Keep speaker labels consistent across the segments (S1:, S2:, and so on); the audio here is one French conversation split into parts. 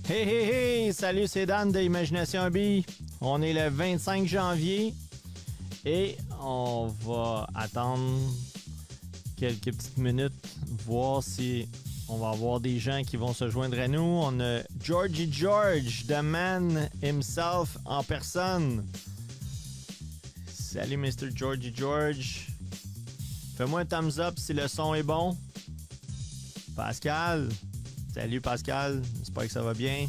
S1: Hey hey hey! Salut, c'est Dan de Imagination Hobby. On est le 25 janvier et on va attendre quelques petites minutes, voir si on va avoir des gens qui vont se joindre à nous. On a Georgie George, the man himself en personne. Salut Mr. Georgie George. Fais-moi un thumbs up si le son est bon. Pascal. Salut Pascal, j'espère que ça va bien.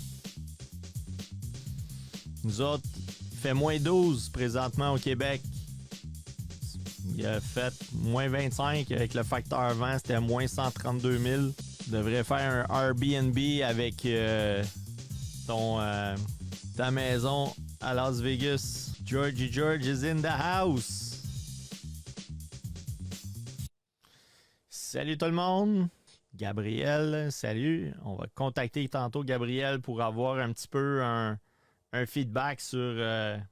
S1: Nous autres, il fait moins 12 présentement au Québec. Il a fait moins 25 avec le facteur vent, c'était moins 132 000. Tu devrais faire un Airbnb avec ta maison à Las Vegas. Georgie George is in the house. Salut tout le monde. Gabriel, salut. On va contacter tantôt Gabriel pour avoir un petit peu un feedback sur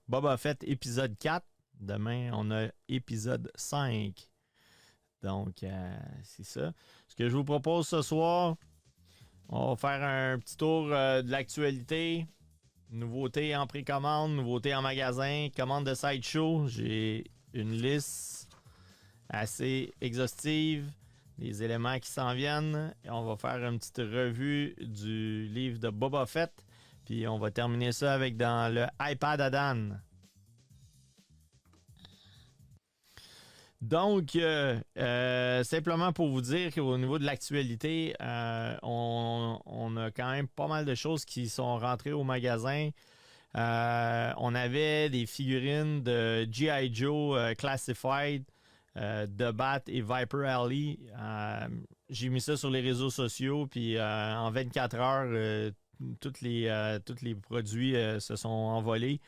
S1: Boba Fett épisode 4. Demain, on a épisode 5. Donc, c'est ça. Ce que je vous propose ce soir, on va faire un petit tour de l'actualité. Nouveautés en précommande, nouveautés en magasin, commande de Sideshow. J'ai une liste assez exhaustive. Les éléments qui s'en viennent. Et on va faire une petite revue du livre de Boba Fett. Puis on va terminer ça avec dans le iPad à Dan. Donc, simplement pour vous dire qu'au niveau de l'actualité, on a quand même pas mal de choses qui sont rentrées au magasin. On avait des figurines de G.I. Joe Classified. The Bat et Viper Alley. J'ai mis ça sur les réseaux sociaux, puis en 24 heures, tous les produits se sont envolés.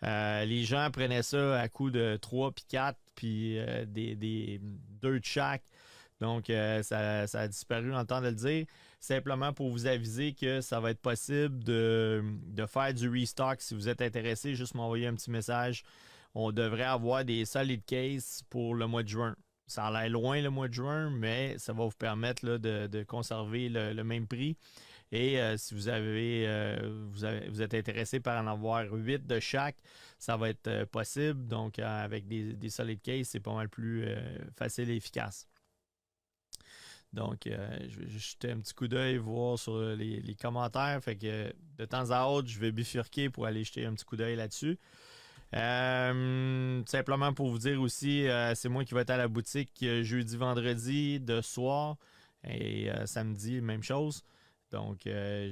S1: Les gens prenaient ça à coup de 3 puis 4, puis des 2 de chaque. Donc, ça a disparu dans le temps de le dire. Simplement pour vous aviser que ça va être possible de faire du restock. Si vous êtes intéressé, juste m'envoyer un petit message. On devrait avoir des solid cases pour le mois de juin. Ça a l'air loin le mois de juin, mais ça va vous permettre là, de conserver le même prix. Et si vous êtes intéressé par en avoir 8 de chaque, ça va être possible. Donc, avec des solid cases, c'est pas mal plus facile et efficace. Donc, je vais juste jeter un petit coup d'œil, voir sur les commentaires. Fait que de temps à autre, je vais bifurquer pour aller jeter un petit coup d'œil là-dessus. Simplement pour vous dire aussi, c'est moi qui vais être à la boutique jeudi, vendredi de soir et samedi, même chose. Donc, j'avais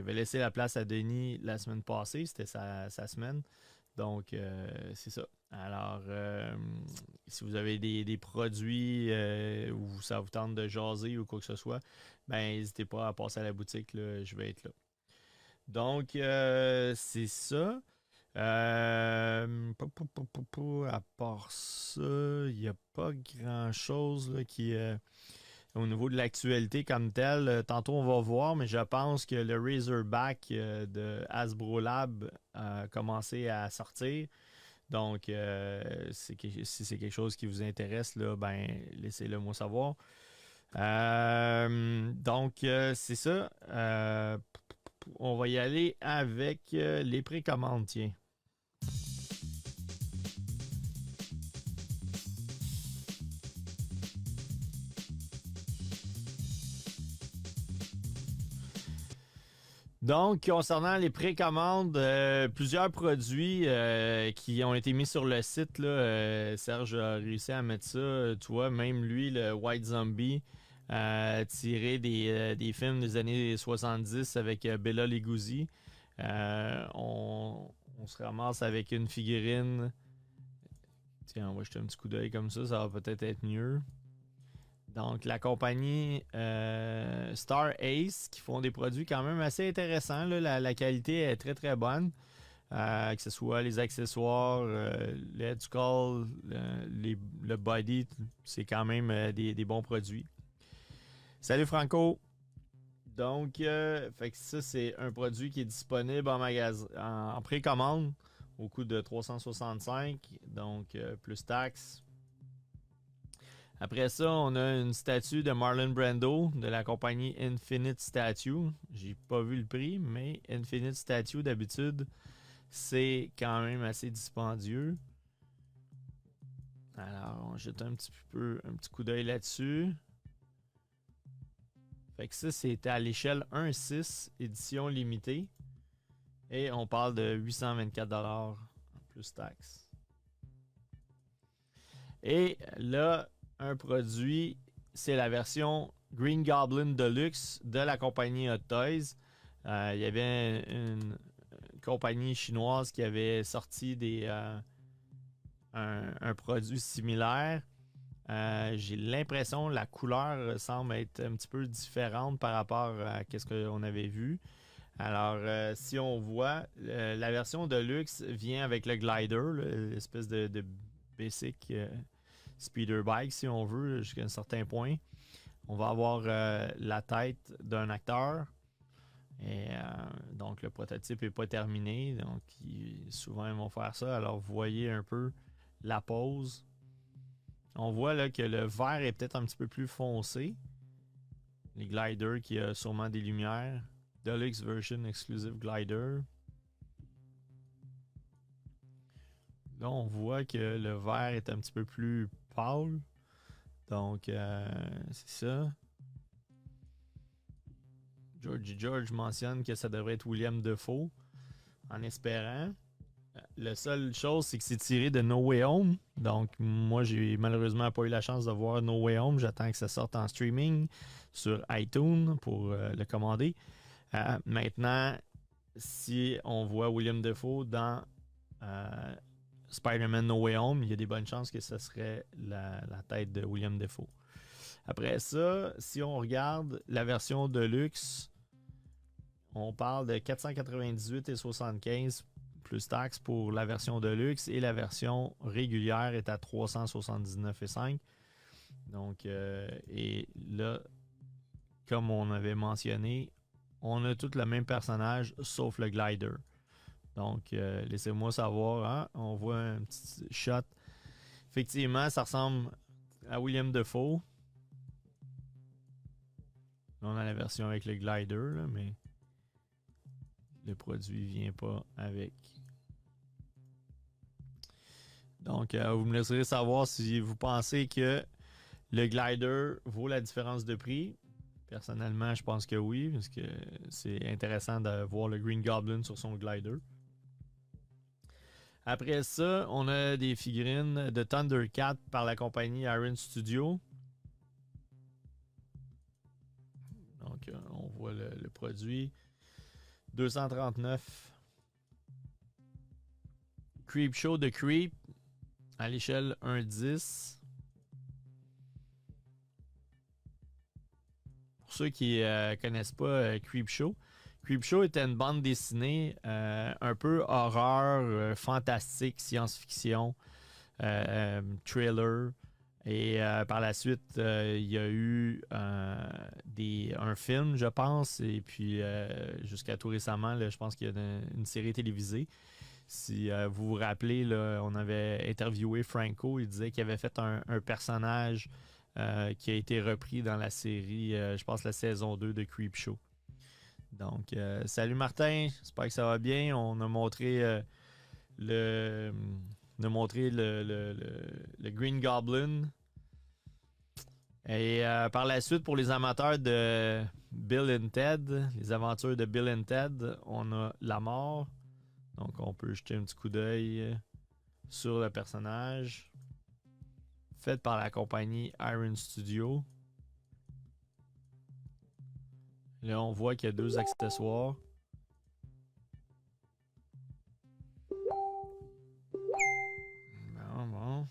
S1: laissé la place à Denis la semaine passée, c'était sa semaine. Donc, c'est ça. Alors, si vous avez des produits ou ça vous tente de jaser ou quoi que ce soit, ben n'hésitez pas à passer à la boutique, là, je vais être là. Donc, c'est ça. À part ça, il n'y a pas grand-chose là, qui au niveau de l'actualité comme tel. Tantôt, on va voir, mais je pense que le Razorback de Hasbro Lab a commencé à sortir. Donc, si c'est quelque chose qui vous intéresse, là, ben, laissez-le moi savoir. Donc, c'est ça. On va y aller avec les précommandes, tiens. Donc, concernant les précommandes, plusieurs produits qui ont été mis sur le site, là, Serge a réussi à mettre ça, tu vois, même lui, le White Zombie, tiré des films des années 70 avec Bela Lugosi. On se ramasse avec une figurine. Tiens, on va jeter un petit coup d'œil comme ça va peut-être être mieux. Donc, la compagnie Star Ace, qui font des produits quand même assez intéressants. Là. La qualité est très, très bonne. Que ce soit les accessoires, le head skull, le body, c'est quand même des bons produits. Salut Franco! Donc, fait que ça, c'est un produit qui est disponible en magasin, en précommande au coût de 365, donc plus taxes. Après ça, on a une statue de Marlon Brando de la compagnie Infinite Statue. J'ai pas vu le prix, mais Infinite Statue, d'habitude, c'est quand même assez dispendieux. Alors, on jette un petit coup d'œil là-dessus. Fait que ça, c'était à l'échelle 1.6, édition limitée. Et on parle de 824$ plus taxes. Et là, un produit, c'est la version Green Goblin Deluxe de la compagnie Hot Toys. Il y avait une compagnie chinoise qui avait sorti un produit similaire. J'ai l'impression que la couleur semble être un petit peu différente par rapport à ce qu'on avait vu. Alors, si on voit, la version de luxe vient avec le glider, l'espèce de basic speeder bike, si on veut, jusqu'à un certain point. On va avoir la tête d'un acteur. Et donc, le prototype n'est pas terminé. Donc, souvent, ils vont faire ça. Alors, vous voyez un peu la pose. On voit là, que le vert est peut-être un petit peu plus foncé. Les gliders qui a sûrement des lumières. Deluxe Version Exclusive Glider. Là, on voit que le vert est un petit peu plus pâle. Donc, c'est ça. George mentionne que ça devrait être William Dafoe, en espérant. La seule chose, c'est que c'est tiré de No Way Home. Donc, moi, j'ai malheureusement pas eu la chance de voir No Way Home. J'attends que ça sorte en streaming sur iTunes pour le commander. Maintenant, si on voit William Dafoe dans Spider-Man No Way Home, il y a des bonnes chances que ce serait la tête de William Dafoe. Après ça, si on regarde la version Deluxe, on parle de 498,75 plus taxes pour la version Deluxe et la version régulière est à 379,5. Donc, et là, comme on avait mentionné, on a tout le même personnage sauf le glider. Donc, laissez-moi savoir. Hein? On voit un petit shot. Effectivement, ça ressemble à William Dafoe. Là, on a la version avec le glider, là, mais le produit ne vient pas avec. Donc, vous me laisserez savoir si vous pensez que le glider vaut la différence de prix. Personnellement, je pense que oui, parce que c'est intéressant de voir le Green Goblin sur son glider. Après ça, on a des figurines de Thundercat par la compagnie Iron Studio. Donc, on voit le produit. 239. Creepshow de Creep à l'échelle 1.10. Pour ceux qui ne connaissent pas Creepshow, Creepshow était une bande dessinée un peu horreur, fantastique, science-fiction, thriller. Et par la suite, il y a eu un film, je pense, et puis jusqu'à tout récemment, là, je pense qu'il y a une série télévisée. Si vous vous rappelez, là, on avait interviewé Franco, il disait qu'il avait fait un personnage qui a été repris dans la série, je pense la saison 2 de Creepshow. Donc, salut Martin, j'espère que ça va bien. On a montré le Green Goblin. Et par la suite, pour les amateurs de Bill and Ted, les aventures de Bill and Ted, on a la mort. Donc, on peut jeter un petit coup d'œil sur le personnage. Fait par la compagnie Iron Studio. Là, on voit qu'il y a 2 accessoires. Bon.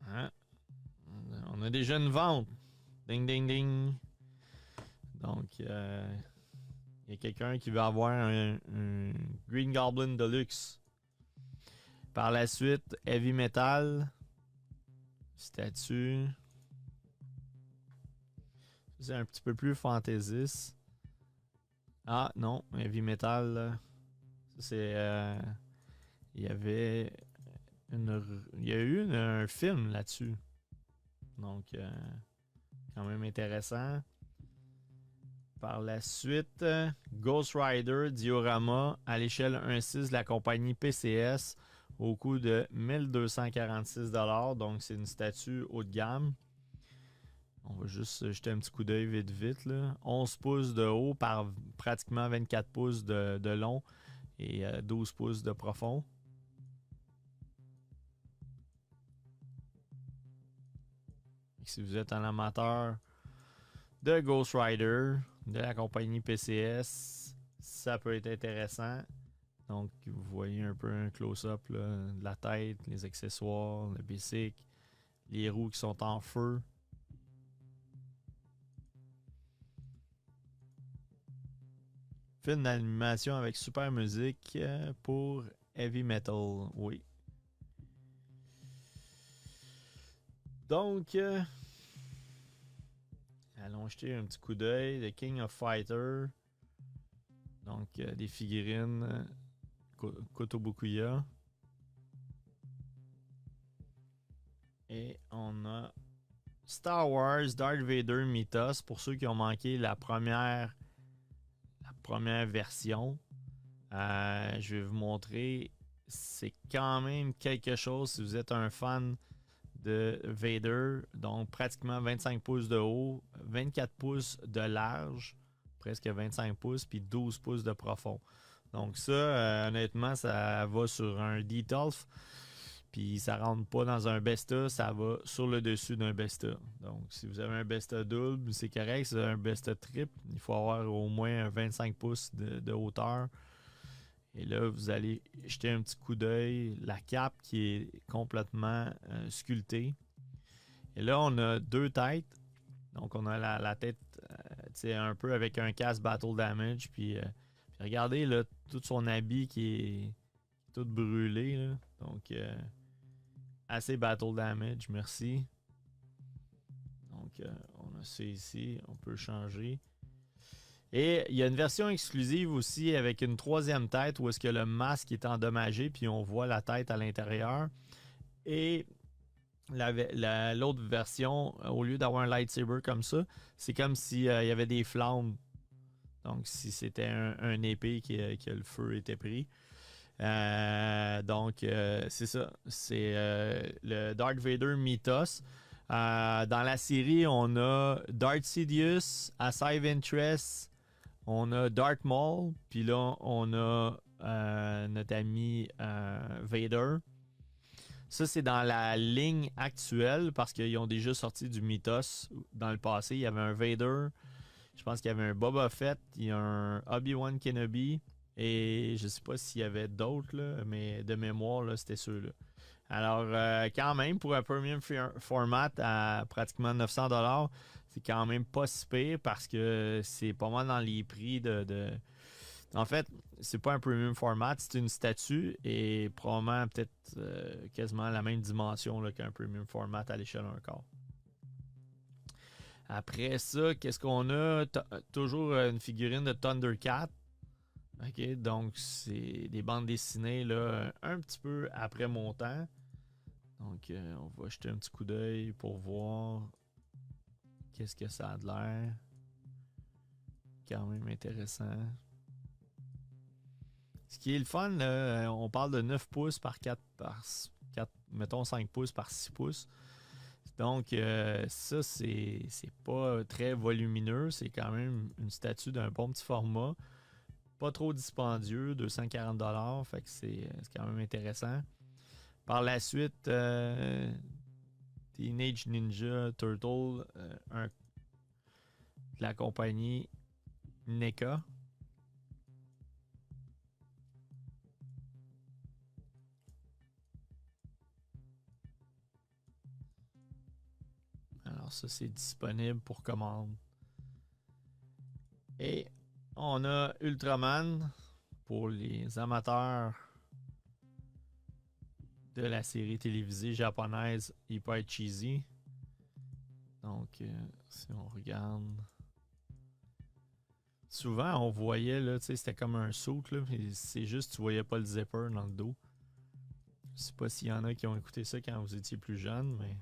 S1: Hein? On a déjà une vente. Ding, ding, ding. Donc, il y a quelqu'un qui veut avoir un Green Goblin Deluxe. Par la suite, Heavy Metal. Statue. C'est un petit peu plus fantaisiste. Ah non, Heavy Metal. C'est il y avait il y a eu un film là-dessus. Donc, quand même intéressant. Par la suite, Ghost Rider Diorama à l'échelle 1.6 de la compagnie PCS au coût de 1246$. Donc, c'est une statue haut de gamme. On va juste jeter un petit coup d'œil vite vite. Là. 11 pouces de haut par pratiquement 24 pouces de long et 12 pouces de profond. Et si vous êtes un amateur de Ghost Rider, de la compagnie PCS, ça peut être intéressant. Donc, vous voyez un peu un close-up là, de la tête, les accessoires, le bicycle, les roues qui sont en feu. Film d'animation avec super musique pour heavy metal, oui. Donc, allons jeter un petit coup d'œil. The King of Fighter. Donc, des figurines Kotobukiya. Et on a Star Wars Darth Vader Mythos. Pour ceux qui ont manqué la première version, je vais vous montrer. C'est quand même quelque chose si vous êtes un fan de Vader. Donc, pratiquement 25 pouces de haut, 24 pouces de large, presque 25 pouces, puis 12 pouces de profond. Donc ça, honnêtement, ça va sur un Detolf, puis ça rentre pas dans un Besta, ça va sur le dessus d'un Besta. Donc, si vous avez un Besta double, c'est correct. Si vous avez un Besta triple, il faut avoir au moins 25 pouces de hauteur. Et là, vous allez jeter un petit coup d'œil. La cape qui est complètement sculptée. Et là, on a deux têtes. Donc, on a la tête un peu avec un casque Battle Damage. Puis regardez, là, tout son habit qui est tout brûlé. Là. Donc, assez Battle Damage. Merci. Donc, on a ça ici. On peut changer. Et il y a une version exclusive aussi avec une troisième tête où est-ce que le masque est endommagé puis on voit la tête à l'intérieur. Et l'autre version, au lieu d'avoir un lightsaber comme ça, c'est comme s'il y avait des flammes. Donc, si c'était un épée que le feu était pris. Donc, c'est ça. C'est le Darth Vader Mythos. Dans la série, on a Darth Sidious, Asajj Ventress, on a Darth Maul, puis là, on a notre ami Vader. Ça, c'est dans la ligne actuelle parce qu'ils ont déjà sorti du Mythos dans le passé. Il y avait un Vader, je pense qu'il y avait un Boba Fett, il y a un Obi-Wan Kenobi et je sais pas s'il y avait d'autres, là, mais de mémoire, là, c'était ceux-là. Alors, quand même, pour un premium format à pratiquement 900$, c'est quand même pas si pire parce que c'est pas mal dans les prix de... En fait, c'est pas un premium format, c'est une statue et probablement peut-être quasiment la même dimension là, qu'un premium format à l'échelle 1/4. Après ça, qu'est-ce qu'on a? Toujours une figurine de Thundercat. OK, donc c'est des bandes dessinées là, un petit peu après mon temps. Donc, on va jeter un petit coup d'œil pour voir qu'est-ce que ça a de l'air. Quand même intéressant. Ce qui est le fun, là, on parle de 9 pouces par 4, mettons 5 pouces par 6 pouces. Donc, ça, c'est pas très volumineux. C'est quand même une statue d'un bon petit format. Pas trop dispendieux, 240$. Fait que c'est quand même intéressant. Par la suite, Teenage Ninja Turtle, de la compagnie NECA. Alors ça, c'est disponible pour commande. Et on a Ultraman pour les amateurs de la série télévisée japonaise Hyper Cheesy. Donc, si on regarde... Souvent, on voyait, là, tu sais, c'était comme un saut, là, c'est juste tu voyais pas le zipper dans le dos. Je sais pas s'il y en a qui ont écouté ça quand vous étiez plus jeune, mais...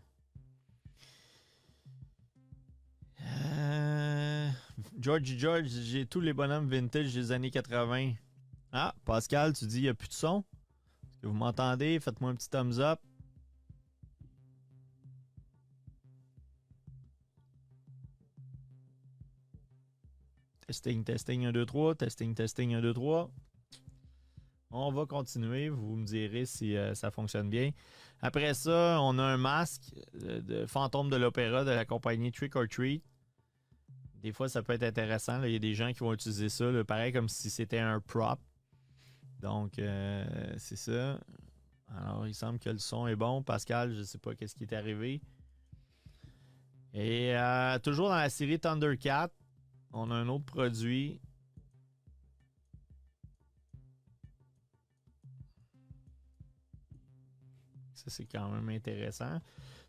S1: George, j'ai tous les bonhommes vintage des années 80. Ah, Pascal, tu dis il n'y a plus de son? Est-ce que vous m'entendez? Faites-moi un petit thumbs up. Testing, 1, 2, 3. Testing, 1, 2, 3. On va continuer. Vous me direz si ça fonctionne bien. Après ça, on a un masque de fantôme de l'opéra de la compagnie Trick or Treat. Des fois, ça peut être intéressant. Là. Il y a des gens qui vont utiliser ça, là, pareil comme si c'était un prop. Donc, c'est ça. Alors, il semble que le son est bon. Pascal, je ne sais pas qu'est-ce qui est arrivé. Et toujours dans la série Thundercat, on a un autre produit. Ça, c'est quand même intéressant.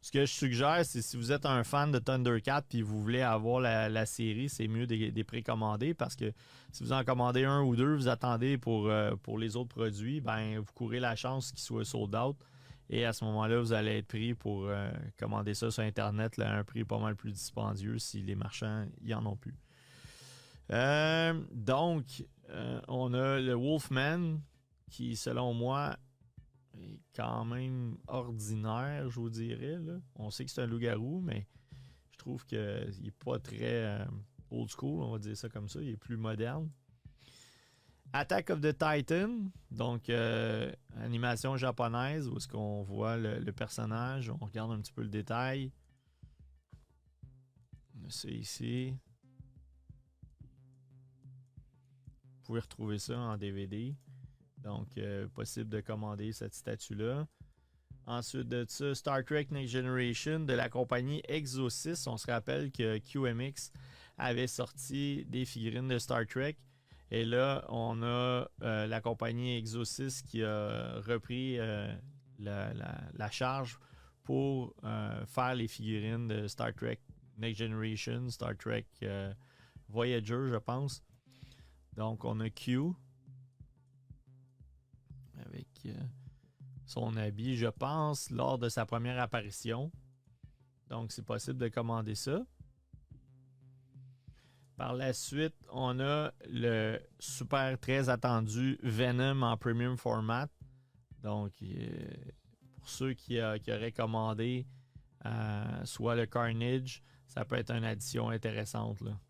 S1: Ce que je suggère, c'est si vous êtes un fan de Thundercat et vous voulez avoir la série, c'est mieux de les précommander parce que si vous en commandez un ou deux, vous attendez pour les autres produits, ben vous courez la chance qu'ils soient sold out. Et à ce moment-là, vous allez être pris pour commander ça sur Internet là, à un prix pas mal plus dispendieux si les marchands n'y en ont plus. Donc, on a le Wolfman qui, selon moi, est quand même ordinaire, je vous dirais. Là. On sait que c'est un loup-garou, mais je trouve qu'il n'est pas très old school, on va dire ça comme ça. Il est plus moderne. Attack of the Titan, donc animation japonaise, où est-ce qu'on voit le personnage, on regarde un petit peu le détail. C'est ici. Vous pouvez retrouver ça en DVD. Donc, possible de commander cette statue-là. Ensuite de ça, Star Trek Next Generation de la compagnie Exosys. On se rappelle que QMX avait sorti des figurines de Star Trek. Et là, on a la compagnie Exosys qui a repris la charge pour faire les figurines de Star Trek Next Generation, Star Trek Voyager, je pense. Donc, on a Q avec son habit, je pense, lors de sa première apparition. Donc, c'est possible de commander ça. Par la suite, on a le super très attendu Venom en premium format. Donc, pour ceux qui auraient commandé soit le Carnage, ça peut être une addition intéressante, là.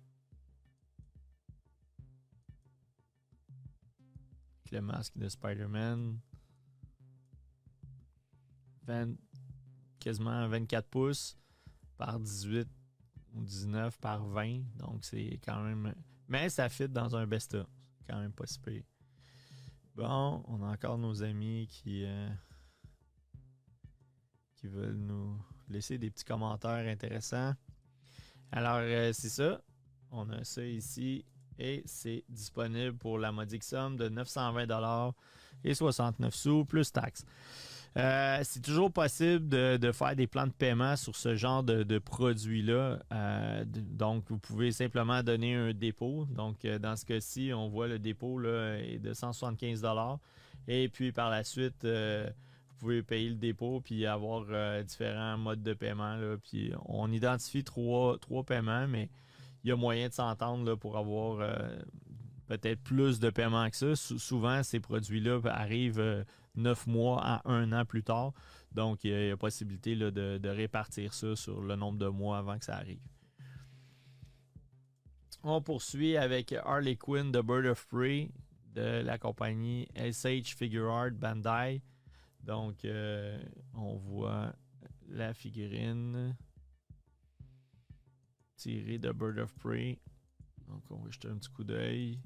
S1: Le masque de Spider-Man. Quasiment 24 pouces par 18 ou 19 par 20. Donc, c'est quand même... Mais ça fit dans un Besta. C'est quand même pas si pire. Bon, on a encore nos amis qui veulent nous laisser des petits commentaires intéressants. Alors, c'est ça. On a ça ici. Et c'est disponible pour la modique somme de 920$ et 69 sous plus taxes. C'est toujours possible de faire des plans de paiement sur ce genre de produits-là. Donc, vous pouvez simplement donner un dépôt. Donc, dans ce cas-ci, on voit le dépôt là, est de 175$. Et puis, par la suite, vous pouvez payer le dépôt puis avoir différents modes de paiement. Là. Puis, on identifie trois paiements, mais il y a moyen de s'entendre là, pour avoir peut-être plus de paiements que ça. Souvent, ces produits-là arrivent 9 mois à 1 an plus tard. Donc, il y a possibilité là, de répartir ça sur le nombre de mois avant que ça arrive. On poursuit avec Harley Quinn de Bird of Prey de la compagnie SH Figure Art Bandai. Donc, on voit la figurine tirée de Bird of Prey. Donc, on va jeter un petit coup d'œil.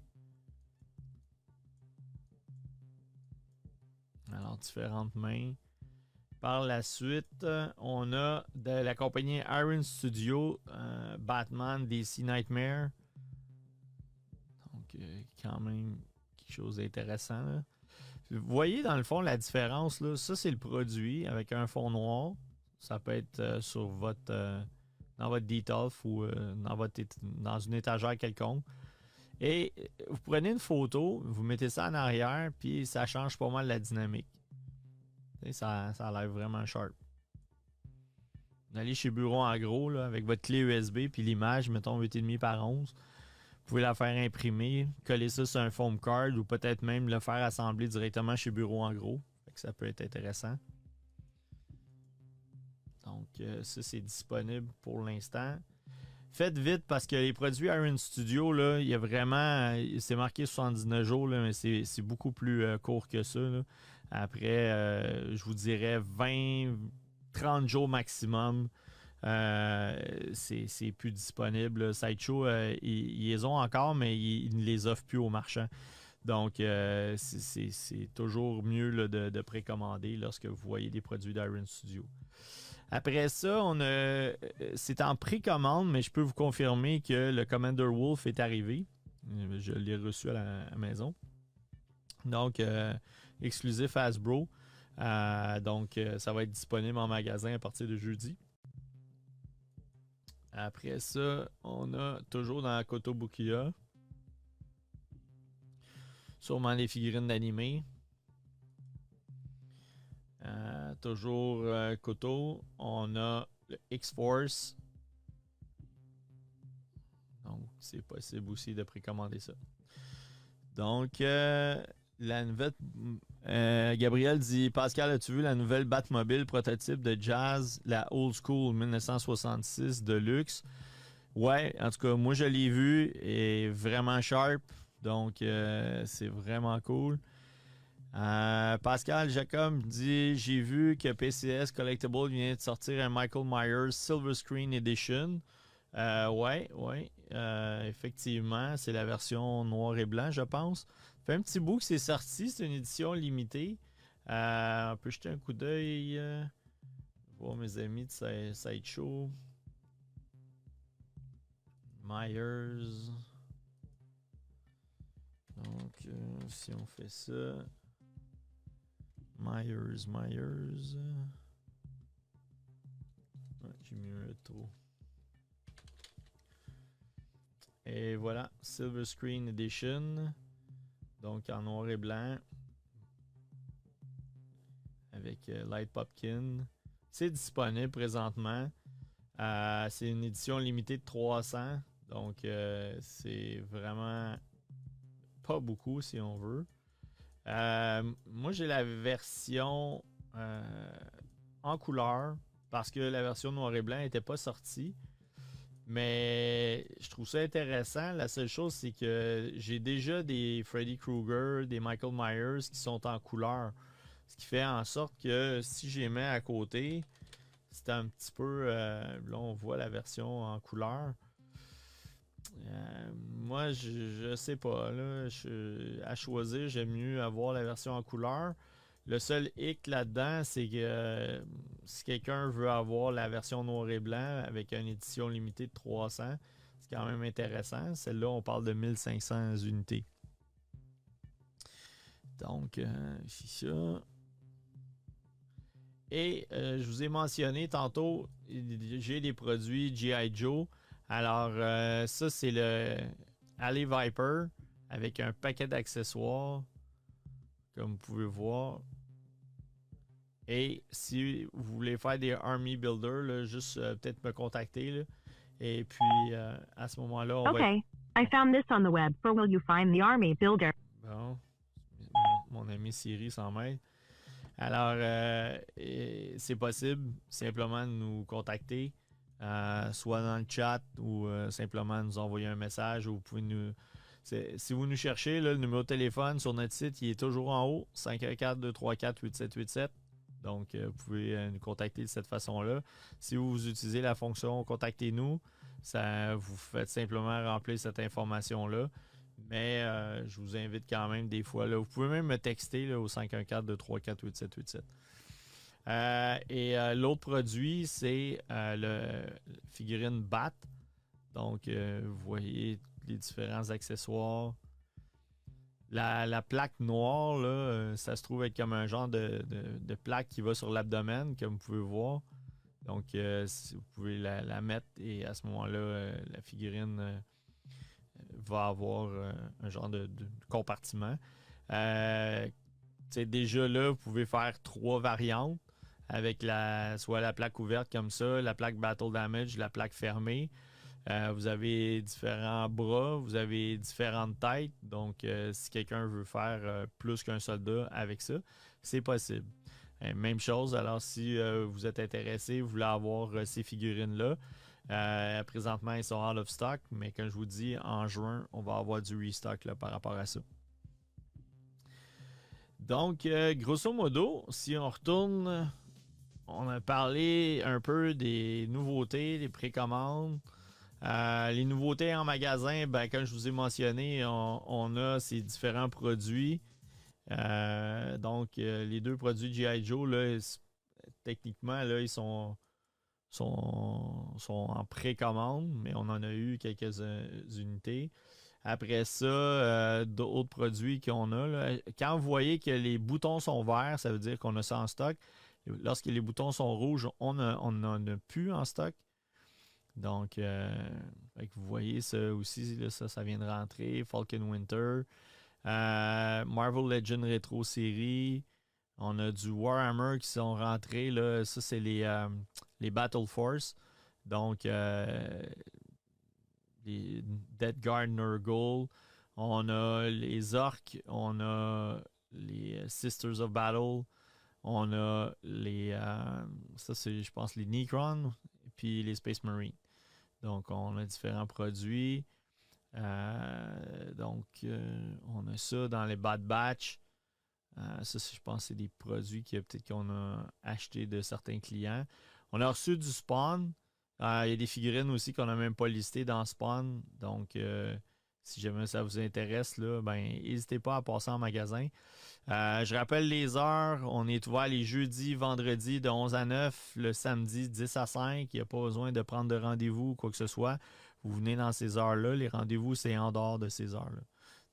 S1: Alors, différentes mains. Par la suite, on a de la compagnie Iron Studio, Batman DC Nightmare. Donc, quand même quelque chose d'intéressant. Là. Vous voyez dans le fond la différence. Là. Ça, c'est le produit avec un fond noir. Ça peut être sur votre dans votre Detolf ou dans une étagère quelconque. Et vous prenez une photo, vous mettez ça en arrière, puis ça change pas mal la dynamique. Ça a l'air vraiment sharp. Vous allez chez Bureau en gros, là, avec votre clé USB, puis l'image, mettons 8,5 par 11. Vous pouvez la faire imprimer, coller ça sur un foam card ou peut-être même le faire assembler directement chez Bureau en gros. Fait que ça peut être intéressant. Donc, ça, c'est disponible pour l'instant. Faites vite parce que les produits Iron Studio, là, il y a vraiment. C'est marqué 79 jours, là, mais c'est beaucoup plus court que ça. Là. Après, je vous dirais 20-30 jours maximum. C'est plus disponible. Là. Sideshow, ils les ont encore, mais ils ne les offrent plus aux marchands. Donc, c'est toujours mieux là, de précommander lorsque vous voyez des produits d'Iron Studio. Après ça, c'est en précommande, mais je peux vous confirmer que le Commander Wolf est arrivé. Je l'ai reçu à la maison. Donc, exclusif Hasbro. Donc, ça va être disponible en magasin à partir de jeudi. Après ça, on a toujours dans la Kotobukiya. Sûrement les figurines d'animé. Toujours Koto. On a le X-Force. Donc, c'est possible aussi de précommander ça. Donc, la nouvelle. Gabriel dit Pascal, as-tu vu la nouvelle Batmobile prototype de Jazz, la Old School 1966 Deluxe? Ouais, en tout cas, moi je l'ai vu et vraiment sharp. Donc, c'est vraiment cool. Pascal Jacob dit j'ai vu que PCS Collectible vient de sortir un Michael Myers Silver Screen Edition. Ouais. Effectivement, c'est la version noir et blanc, je pense. Ça fait un petit bout que c'est sorti, c'est une édition limitée. On peut jeter un coup d'œil. Voir mes amis de Sideshow. Myers. Donc, si on fait ça. Myers. J'ai mis un trop. Et voilà, Silver Screen Edition. Donc en noir et blanc. Avec Light Popkin. C'est disponible présentement. C'est une édition limitée de 300. Donc c'est vraiment pas beaucoup si on veut. Moi j'ai la version en couleur parce que la version noir et blanc n'était pas sortie. Mais je trouve ça intéressant. La seule chose, c'est que j'ai déjà des Freddy Krueger, des Michael Myers qui sont en couleur. Ce qui fait en sorte que si je les mets à côté, c'est un petit peu... là, on voit la version en couleur. Moi, je sais pas. Là, à choisir, j'aime mieux avoir la version en couleur. Le seul hic là-dedans, c'est que si quelqu'un veut avoir la version noir et blanc avec une édition limitée de 300, c'est quand même intéressant. Celle-là, on parle de 1500 unités. Donc, c'est ça. Et je vous ai mentionné tantôt, j'ai des produits G.I. Joe. Alors, ça, c'est le Alley Viper avec un paquet d'accessoires, comme vous pouvez voir. Et si vous voulez faire des Army Builder, là, juste peut-être me contacter. Là. Et puis, à ce moment-là, on va...
S2: I found this on the web. Where will you find the Army Builder?
S1: Bon, mon ami Siri s'en mêle. Alors, c'est possible simplement de nous contacter, soit dans le chat ou simplement nous envoyer un message. Ou vous pouvez nous... Si vous nous cherchez, là, le numéro de téléphone sur notre site, il est toujours en haut, 514-234-8787. Donc, vous pouvez nous contacter de cette façon-là. Si vous utilisez la fonction « Contactez-nous », ça vous faites simplement remplir cette information-là. Mais je vous invite quand même des fois. Là, vous pouvez même me texter là, au 514-234-8787. Et l'autre produit, c'est le figurine Bat. Donc, vous voyez les différents accessoires. La plaque noire, là, ça se trouve être comme un genre de plaque qui va sur l'abdomen, comme vous pouvez voir. Donc, si vous pouvez la mettre et à ce moment-là, la figurine va avoir un genre de compartiment. déjà là, vous pouvez faire 3 variantes avec soit la plaque ouverte comme ça, la plaque Battle Damage, la plaque fermée. Vous avez différents bras, vous avez différentes têtes. Donc, si quelqu'un veut faire plus qu'un soldat avec ça, c'est possible. Même chose, alors si vous êtes intéressé, vous voulez avoir ces figurines-là, présentement, ils sont out of stock, mais comme je vous dis, en juin, on va avoir du restock là, par rapport à ça. Donc, grosso modo, si on retourne, on a parlé un peu des nouveautés, des précommandes. Les nouveautés en magasin, ben, comme je vous ai mentionné, on a ces différents produits. Donc, les 2 produits G.I. Joe, là, techniquement, là, ils sont en précommande, mais on en a eu quelques unités. Après ça, d'autres produits qu'on a. Là, quand vous voyez que les boutons sont verts, ça veut dire qu'on a ça en stock. Lorsque les boutons sont rouges, on n'en a plus en stock. Donc, vous voyez ça aussi, là, ça vient de rentrer. Falcon Winter. Marvel Legends Retro Série. On a du Warhammer qui sont rentrés. Là. Ça, c'est les Battle Force. Donc, les Death Guard Nurgle. On a les Orcs. On a les Sisters of Battle. On a ça, c'est, je pense, les Necron. Et puis les Space Marines. Donc, on a différents produits. On a ça dans les Bad Batch. Ça, je pense, c'est des produits qu'on a achetés de certains clients. On a reçu du Spawn. Il y a des figurines aussi qu'on n'a même pas listées dans Spawn. Donc, si jamais ça vous intéresse, là, ben, n'hésitez pas à passer en magasin. Je rappelle les heures. On est ouvert les jeudis, vendredis de 11 à 9, le samedi 10 à 5. Il n'y a pas besoin de prendre de rendez-vous ou quoi que ce soit. Vous venez dans ces heures-là. Les rendez-vous, c'est en dehors de ces heures-là.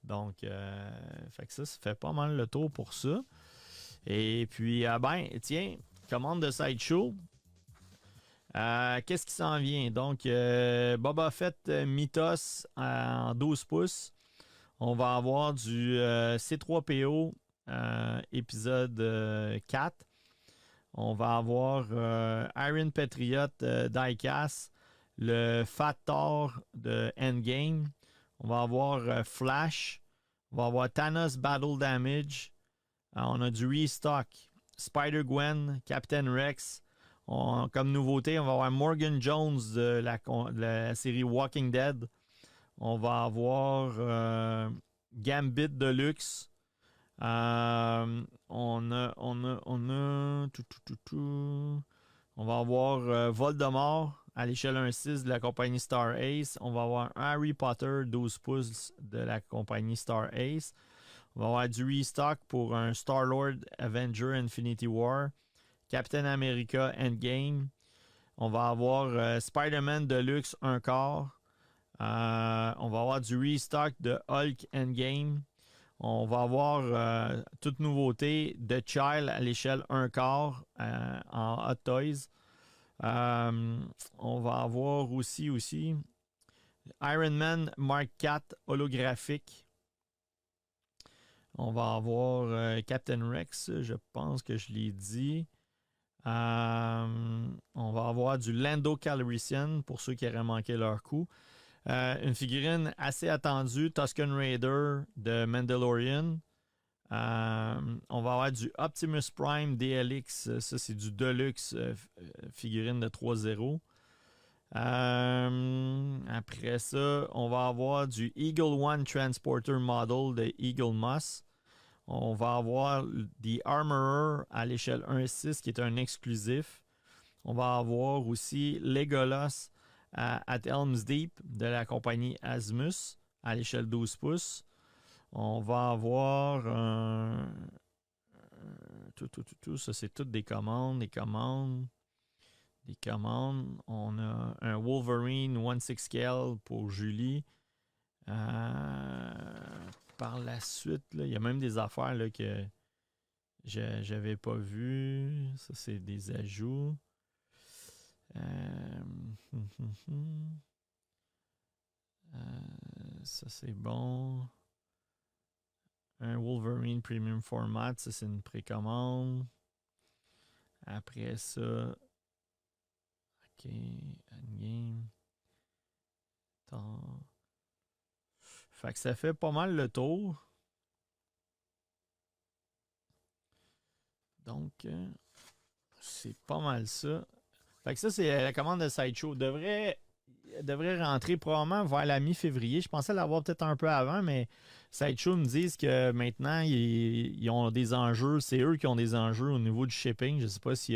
S1: Donc, fait que ça fait pas mal le tour pour ça. Et puis, tiens, commande de Sideshow. Qu'est-ce qui s'en vient? Donc, Boba Fett Mythos en 12 pouces. On va avoir du C3PO épisode 4. On va avoir Iron Patriot Diecast, le Fat Thor de Endgame. On va avoir Flash. On va avoir Thanos Battle Damage. On a du Restock. Spider-Gwen, Captain Rex. Comme nouveauté, on va avoir Morgan Jones de la série Walking Dead. On va avoir Gambit Deluxe. On va avoir Voldemort à l'échelle 1.6 de la compagnie Star Ace. On va avoir Harry Potter 12 pouces de la compagnie Star Ace. On va avoir du restock pour un Star-Lord Avenger Infinity War. Captain America Endgame. On va avoir Spider-Man Deluxe 1 quart. On va avoir du restock de Hulk Endgame. On va avoir toute nouveauté de Child à l'échelle 1 quart en Hot Toys. On va avoir aussi Iron Man Mark IV holographique. On va avoir Captain Rex, je pense que je l'ai dit. On va avoir du Lando Calrissian pour ceux qui auraient manqué leur coup. Une figurine assez attendue, Tusken Raider de Mandalorian. On va avoir du Optimus Prime DLX. Ça, c'est du Deluxe figurine de 3.0. Après ça, on va avoir du Eagle One Transporter Model de Eagle Moss. On va avoir The Armorer à l'échelle 1.6 qui est un exclusif. On va avoir aussi Legolas at Helm's Deep de la compagnie Asmus à l'échelle 12 pouces. On va avoir tout. Ça, c'est toutes des commandes. On a un Wolverine 1/6 scale pour Julie. Par la suite, là, il y a même des affaires là, que j'avais pas vues. Ça, c'est des ajouts. Ça, c'est bon. Un Wolverine Premium Format, ça c'est une précommande. Après ça, OK, Endgame. Tant. Fait que ça fait pas mal le tour. Donc, c'est pas mal ça. Fait que ça, c'est la commande de Sideshow. Devrait rentrer probablement vers la mi-février. Je pensais l'avoir peut-être un peu avant, mais Sideshow me disent que maintenant, ils ont des enjeux. C'est eux qui ont des enjeux au niveau du shipping. Je ne sais pas s'il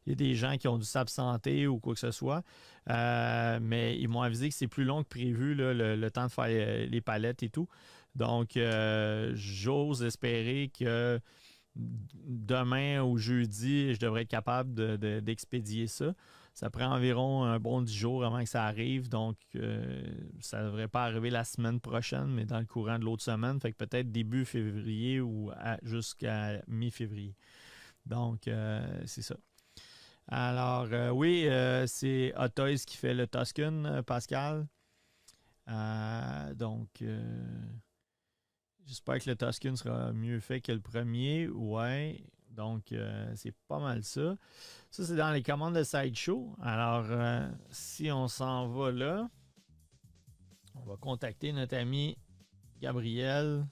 S1: y a des gens qui ont dû s'absenter ou quoi que ce soit. Mais ils m'ont avisé que c'est plus long que prévu, là, le temps de faire les palettes et tout. Donc, j'ose espérer que demain ou jeudi, je devrais être capable d'expédier ça. Ça prend environ un bon 10 jours avant que ça arrive. Donc, ça ne devrait pas arriver la semaine prochaine, mais dans le courant de l'autre semaine. Fait que peut-être début février ou jusqu'à mi-février. Donc, c'est ça. Alors, oui, c'est Hot Toys qui fait le Tuscan, Pascal. Donc, j'espère que le Tuscan sera mieux fait que le premier. Ouais. Donc, c'est pas mal ça. Ça, c'est dans les commandes de Sideshow. Alors, si on s'en va là, on va contacter notre ami Gabriel.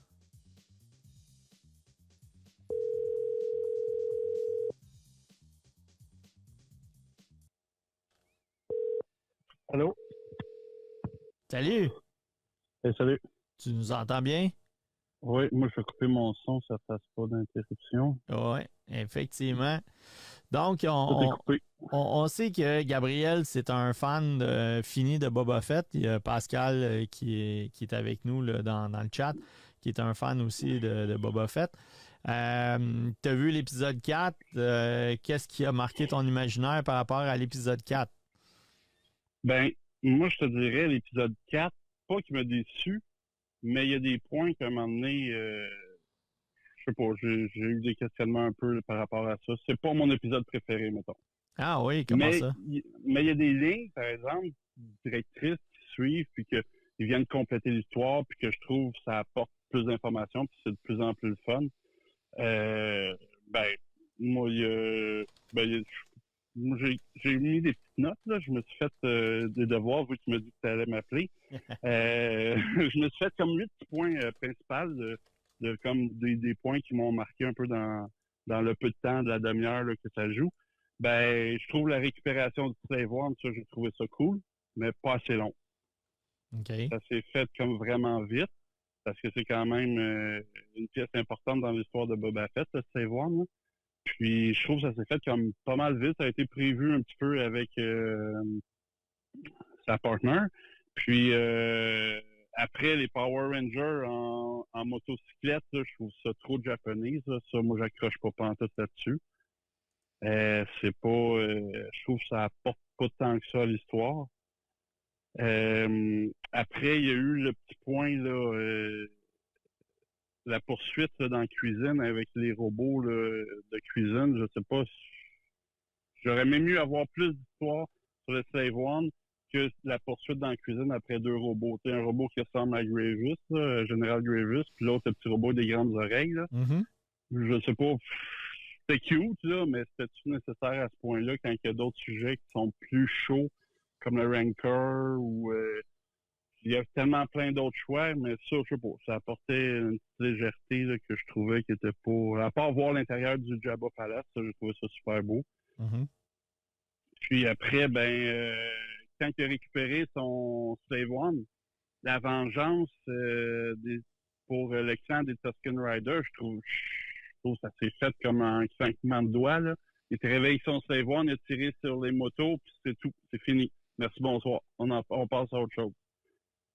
S3: Allô?
S1: Salut!
S3: Salut.
S1: Tu nous entends bien?
S3: Oui, moi, je vais couper mon son, ça ne fasse pas d'interruption.
S1: Oui, effectivement. Donc,
S3: Tout est coupé.
S1: on sait que Gabriel, c'est un fan fini de Boba Fett. Il y a Pascal qui est avec nous là, dans le chat, qui est un fan aussi de Boba Fett. Tu as vu l'épisode 4. Qu'est-ce qui a marqué ton imaginaire par rapport à l'épisode 4?
S3: Ben, moi, je te dirais, l'épisode 4, pas qu'il m'a déçu, mais il y a des points qu'à un moment donné, je sais pas, j'ai eu des questionnements un peu par rapport à ça. C'est pas mon épisode préféré, mettons.
S1: Ah oui, comment
S3: Mais
S1: ça?
S3: mais il y a des lignes, par exemple, directrices qui suivent, puis qu'ils viennent compléter l'histoire, puis que je trouve que ça apporte plus d'informations, puis c'est de plus en plus le fun. Ben, moi, moi, j'ai mis des petites notes, là. Je me suis fait des devoirs, vu que tu m'as dit que tu allais m'appeler. Je me suis fait comme 8 petits points principaux, comme des points qui m'ont marqué un peu dans le peu de temps, de la demi-heure là, que ça joue. Ben, je trouve la récupération du Slave One, ça, j'ai trouvé ça cool, mais pas assez long.
S1: OK.
S3: Ça s'est fait comme vraiment vite, parce que c'est quand même une pièce importante dans l'histoire de Boba Fett, le Slave One, là. Puis je trouve que ça s'est fait comme pas mal vite. Ça a été prévu un petit peu avec sa partner. Puis après, les Power Rangers en motocyclette, là, je trouve ça trop japonais. Ça, moi, j'accroche pas pantoute là-dessus. C'est pas. Je trouve que ça apporte pas tant que ça à l'histoire. Après, il y a eu le petit point là. La poursuite là, dans la cuisine avec les robots là, de cuisine, je sais pas. J'aurais même mieux avoir plus d'histoire sur le Slave One que la poursuite dans la cuisine après 2 robots. T'sais, un robot qui ressemble à Grievous, là, Général Grievous, puis l'autre, le petit robot avec des grandes oreilles. Là.
S1: Mm-hmm.
S3: Je sais pas, c'était cute, là, mais c'était-tu nécessaire à ce point-là quand il y a d'autres sujets qui sont plus chauds, comme le Rancor ou... il y a tellement plein d'autres choix, mais ça, je sais pas, ça apportait une petite légèreté là, que je trouvais qui était pas... À part voir l'intérieur du Jabba Palace, ça, j'ai trouvé ça super beau.
S1: Mm-hmm.
S3: Puis après, quand il a récupéré son Slave One, la vengeance pour le clan des Tusken Riders, je trouve que ça s'est fait comme un clinquement de doigts. Là. Il s'est réveillé son Slave One, il a tiré sur les motos, puis c'est tout, c'est fini. Merci, bonsoir. On passe à autre chose.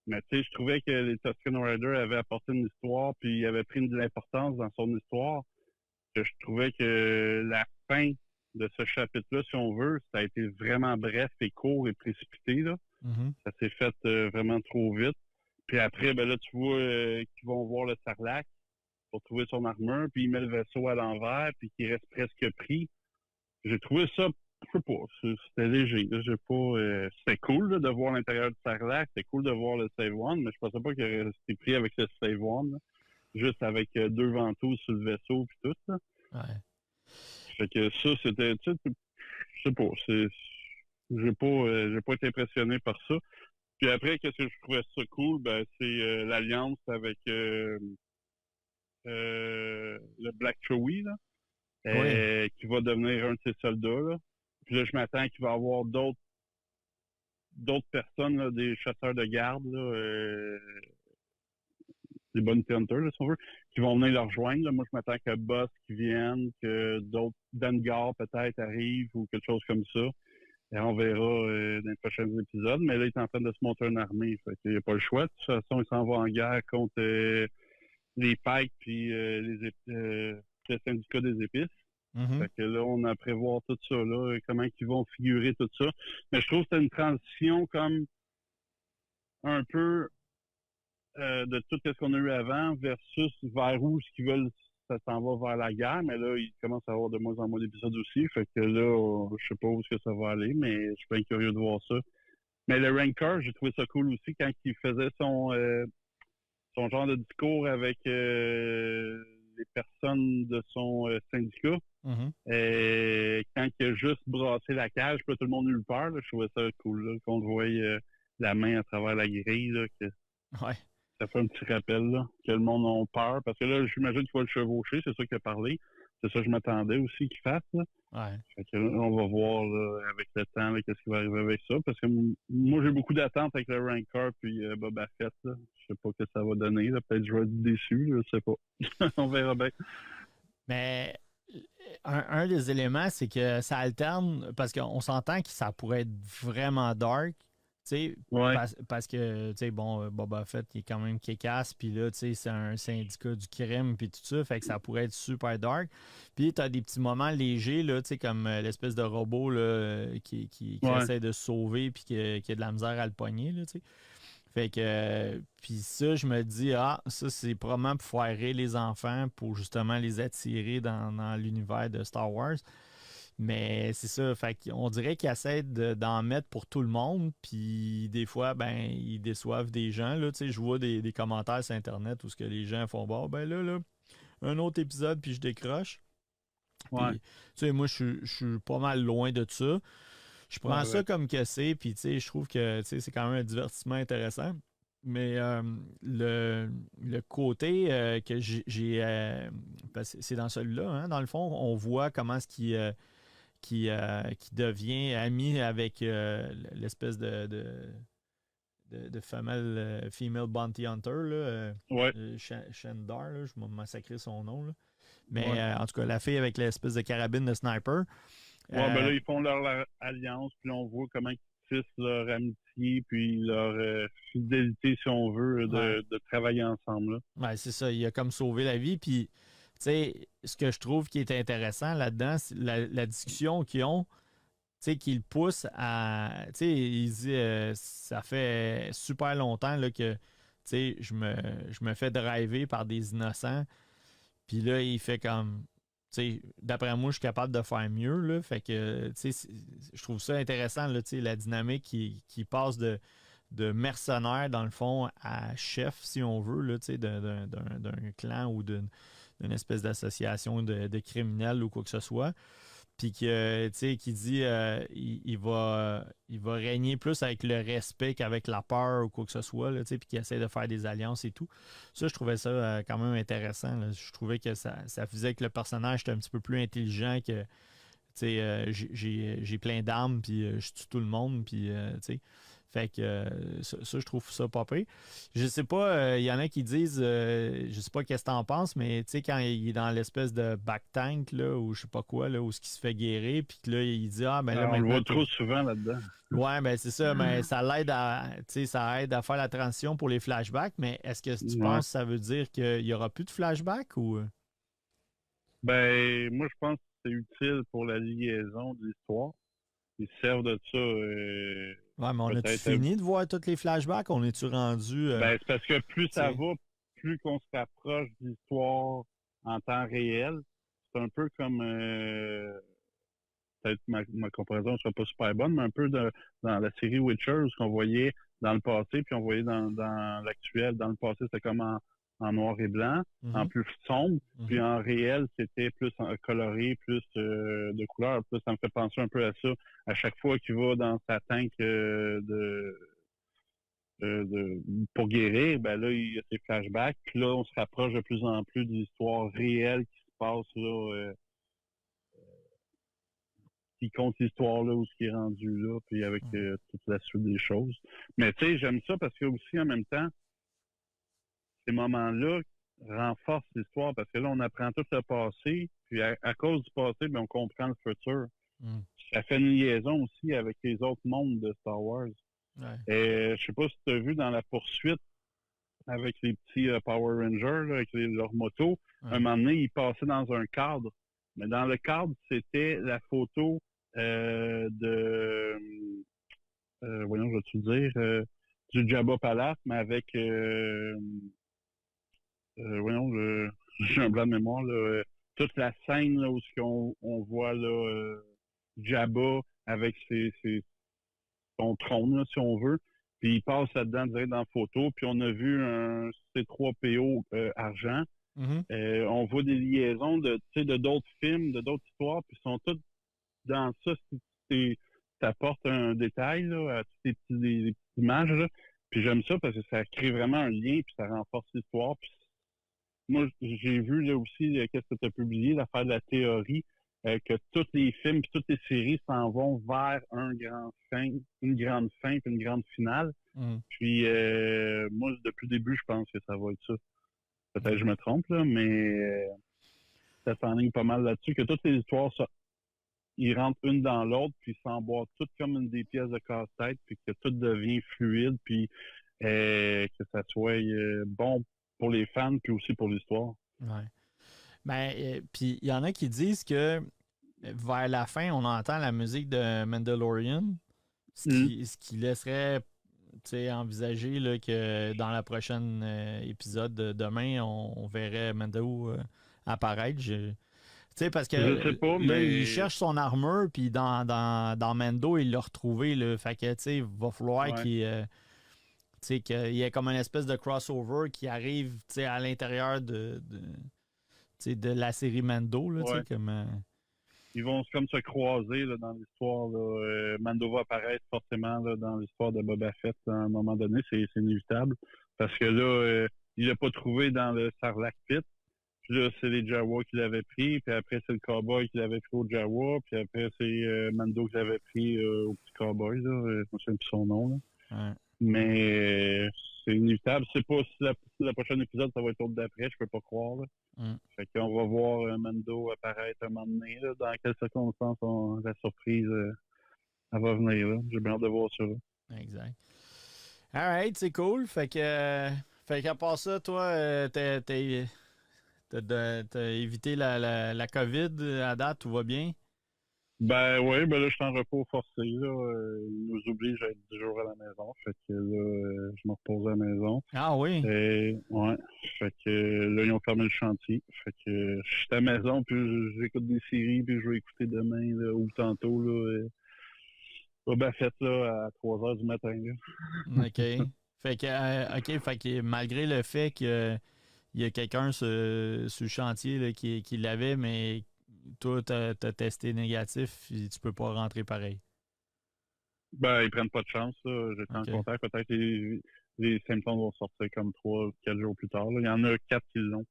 S3: Mais tu sais, je trouvais que les Tusken Riders avaient apporté une histoire, puis ils avaient pris de l'importance dans son histoire. Que je trouvais que la fin de ce chapitre-là, si on veut, ça a été vraiment bref et court et précipité. Là.
S1: Mm-hmm.
S3: Ça s'est fait vraiment trop vite. Puis après, ben là, tu vois qu'ils vont voir le Sarlacc pour trouver son armure, puis il met le vaisseau à l'envers, puis qu'il reste presque pris. J'ai trouvé ça, je sais pas, c'était léger. Là. J'ai pas, c'était cool là, de voir l'intérieur du Sarlacc, c'était cool de voir le Save One, mais je pensais pas qu'il aurait resté pris avec le Save One. Là. juste avec 2 vantouses sur le vaisseau puis tout, là.
S1: Ouais.
S3: Fait que ça, c'était, tu sais, je sais pas, j'ai pas été impressionné par ça. Puis après, qu'est-ce que je trouvais ça cool, ben, c'est l'alliance avec le Black Chewie, là,
S1: Oui.
S3: qui va devenir un de ses soldats, là. Puis là, je m'attends qu'il va y avoir d'autres personnes, là, des chasseurs de garde, là, des bounty hunters, là, si on veut, qui vont venir leur rejoindre. Là. Moi, je m'attends que Boss qui vienne, que d'autres, Dengar peut-être arrivent ou quelque chose comme ça. Et on verra dans les prochains épisodes. Mais là, il est en train de se monter une armée. Fait qu'il n'y a pas le choix. De toute façon, il s'en va en guerre contre les Pikes puis le syndicat des épices.
S1: Mhm.
S3: Fait que là, on a à prévoir tout ça, là, comment ils vont figurer tout ça. Mais je trouve que c'est une transition comme un peu de tout ce qu'on a eu avant versus vers où ce qu'ils veulent, ça s'en va vers la guerre. Mais là, il commence à avoir de moins en moins d'épisodes aussi. Fait que là, je sais pas où est-ce que ça va aller, mais je suis bien curieux de voir ça. Mais le Rancor, j'ai trouvé ça cool aussi quand il faisait son genre de discours avec les personnes de son syndicat.
S1: Mhm.
S3: Et quand il a juste brassé la cage, puis là, tout le monde a eu peur. Là, je trouvais ça cool, là, qu'on voyait la main à travers la grille. Là, que
S1: Ouais.
S3: ça fait un petit rappel là, que le monde a peur. Parce que là, j'imagine qu'il va le chevaucher, c'est ça qu'il a parlé. C'est ça que je m'attendais aussi qu'il fasse. Là.
S1: Ouais.
S3: Fait que là, on va voir là, avec le temps qu'est-ce qui va arriver avec ça. Parce que moi, j'ai beaucoup d'attentes avec le Rancor puis Boba Fett. Là. Je sais pas ce que ça va donner. Là. Peut-être que je vais être déçu, je sais pas. On verra bien.
S1: Mais un des éléments, c'est que ça alterne, parce qu'on s'entend que ça pourrait être vraiment dark, tu sais,
S3: Ouais.
S1: parce que, tu sais, bon, Boba Fett, il est quand même kick-ass, puis là, tu sais, c'est un syndicat du crime, puis tout ça, fait que ça pourrait être super dark. Puis tu as des petits moments légers, là, tu sais, comme l'espèce de robot, là, qui
S3: Ouais.
S1: essaie de se sauver, puis qui a de la misère à le pogner, là, tu sais. Fait que, puis ça, je me dis, ça, c'est probablement pour foirer les enfants, pour justement les attirer dans l'univers de Star Wars. Mais c'est ça, fait qu'on dirait qu'ils essaient d'en mettre pour tout le monde, puis des fois, ben, ils déçoivent des gens, là, tu sais, je vois des commentaires sur Internet où ce que les gens font, bon, ben là, un autre épisode, puis je décroche.
S3: Ouais.
S1: Puis, tu sais, moi, je suis pas mal loin de ça. Je prends ça
S3: Ouais.
S1: comme que c'est, puis tu sais, je trouve que tu sais, c'est quand même un divertissement intéressant. Mais le côté que parce que c'est dans celui-là, hein, dans le fond, on voit comment est-ce qui devient ami avec l'espèce de female bounty hunter, là,
S3: Ouais.
S1: Shandar, là, je vais massacrer son nom. Là. Mais
S3: Ouais.
S1: en tout cas, la fille avec l'espèce de carabine de sniper.
S3: Ouais, ben
S1: euh,
S3: là, ils font leur alliance, puis on voit comment ils tissent leur amitié, puis leur fidélité, si on veut,
S1: ouais.
S3: de travailler ensemble. Là.
S1: Ouais, c'est ça, il a comme sauvé la vie. Puis, tu sais, ce que je trouve qui est intéressant là-dedans, c'est la discussion qu'ils ont, tu sais, qu'ils poussent à. Tu sais, il dit, ça fait super longtemps là, que, tu sais, je me fais driver par des innocents. Puis là, il fait comme. Tu sais, d'après moi, je suis capable de faire mieux. Là, fait que, tu sais, je trouve ça intéressant, là, tu sais, la dynamique qui passe de mercenaires, dans le fond, à chef, si on veut, là, tu sais, d'un clan ou d'une espèce d'association de criminels ou quoi que ce soit. Puis que, tu sais, qui dit il va régner plus avec le respect qu'avec la peur ou quoi que ce soit, là, tu sais, puis qui essaie de faire des alliances et tout. Ça, je trouvais ça quand même intéressant. Là. Je trouvais que ça faisait que le personnage était un petit peu plus intelligent que, tu sais, j'ai plein d'armes, puis je tue tout le monde, puis, tu sais. Fait que ça, je trouve ça pas pire. Je sais pas, il y en a qui disent, je sais pas qu'est-ce que t'en penses, mais tu sais, quand il est dans l'espèce de back tank, là, ou je sais pas quoi, là, où ce qui se fait guérir, puis que là, il dit, ah, ben là,
S3: On le
S1: maintenant,
S3: voit trop souvent là-dedans.
S1: ouais, ben c'est ça, mais ça l'aide à, tu sais, ça aide à faire la transition pour les flashbacks, mais est-ce que tu
S3: Ouais.
S1: penses que ça veut dire qu'il y aura plus de flashbacks ou.
S3: Ben, moi, je pense que c'est utile pour la liaison de l'histoire. Ils servent de ça
S1: Ouais, mais on a-tu
S3: peut-être.
S1: fini de voir tous les flashbacks? On est-tu rendu.
S3: Ben, c'est parce que plus
S1: Tu
S3: ça
S1: sais.
S3: va, plus qu'on se rapproche de l'histoire en temps réel. C'est un peu comme peut-être ma comparaison ne sera pas super bonne, mais un peu dans la série Witcher, où ce qu'on voyait dans le passé, puis on voyait dans l'actuel. Dans le passé, c'était comme en noir et blanc, en plus sombre, puis en réel, c'était plus coloré, plus de couleurs. Plus, ça me fait penser un peu à ça. À chaque fois qu'il va dans sa tank pour guérir, ben là, il y a ses flashbacks. Puis là, on se rapproche de plus en plus de l'histoire réelle qui se passe là, qui compte l'histoire là où ce qui est rendu là, puis avec toute la suite des choses. Mais tu sais, j'aime ça parce que aussi en même temps, ces moments-là renforcent l'histoire parce que là, on apprend tout le passé, puis à cause du passé, ben, on comprend le futur. Ça fait une liaison aussi avec les autres mondes de Star Wars.
S1: Ouais.
S3: Et je sais pas si tu as vu dans la poursuite avec les petits Power Rangers, là, avec leurs motos, un moment donné, ils passaient dans un cadre. Mais dans le cadre, c'était la photo voyons, je vais te dire, du Jabba Palace, mais avec voyons, j'ai un blanc de mémoire, là, toute la scène là, où on voit là, Jabba avec son trône, là, si on veut. Puis il passe là-dedans direct dans la photo. Puis on a vu un C3PO argent. On voit des liaisons de d'autres films, de d'autres histoires, puis ils sont toutes dans ça. Ça apporte un détail là, à toutes les petites images. Là. Puis j'aime ça parce que ça crée vraiment un lien, puis ça renforce l'histoire. Puis moi, j'ai vu là aussi, qu'est-ce que tu as publié, l'affaire de la théorie, que tous les films et toutes les séries s'en vont vers une grande fin puis une grande finale. Puis moi, depuis le début, je pense que ça va être ça. Peut-être que je me trompe, là, mais ça s'enligne pas mal là-dessus, que toutes les histoires, ils rentrent une dans l'autre, puis s'emboîtent toutes comme une des pièces de casse-tête, puis que tout devient fluide, puis que ça soit bon pour les fans, puis aussi pour l'histoire.
S1: Ouais. Ben, puis il y en a qui disent que vers la fin, on entend la musique de Mandalorian, ce qui laisserait envisager là, que dans la prochaine épisode de demain, on verrait Mando apparaître. Parce que
S3: je sais pas,
S1: là,
S3: mais
S1: il cherche son armure, puis dans Mando, il l'a retrouvé. Là, fait que, il va falloir qu'il y ait comme une espèce de crossover qui arrive à l'intérieur de la série Mando. Là,
S3: ils vont comme se croiser là, dans l'histoire. Mando va apparaître forcément là, dans l'histoire de Boba Fett à un moment donné, c'est inévitable. Parce que là, il l'a pas trouvé dans le Sarlacc Pit. Puis là, c'est les Jawa qui l'avaient pris. Puis après, c'est le cowboy qui l'avait pris au Jawa. Puis après, c'est Mando qui l'avait pris au petit cowboy. Là. Je me souviens plus son nom. Là.
S1: Ouais.
S3: Mais c'est inévitable. Je sais pas si le prochain épisode, ça va être l'autre d'après. Je peux pas croire. Là. Fait qu'on va voir Mando apparaître un moment donné. Là. Dans quelles circonstances la surprise elle va venir. Là. J'ai bien hâte de voir ça. Là.
S1: Exact. Alright, c'est cool. Fait qu'à part ça, toi, t'as évité la COVID à date, tout va bien?
S3: Ben oui, ben là, je suis en repos forcé. Là. Ils nous obligent à être 10 jours à la maison. Fait que là, je me repose à la maison.
S1: Ah oui?
S3: Ouais. Fait que là, ils ont fermé le chantier. Fait que je suis à la maison, puis j'écoute des séries, puis je vais écouter demain là, ou tantôt là, Boba Fett là, à 3 heures du matin. Là.
S1: OK. Fait que malgré le fait qu'il y a quelqu'un sur le chantier là, qui l'avait, mais toi, t'as testé négatif, et tu peux pas rentrer pareil.
S3: Ben, ils prennent pas de chance. J'étais en contact. Peut-être les symptômes vont sortir comme 3-4 jours plus tard. Là. Il y en a 4 qui l'ont.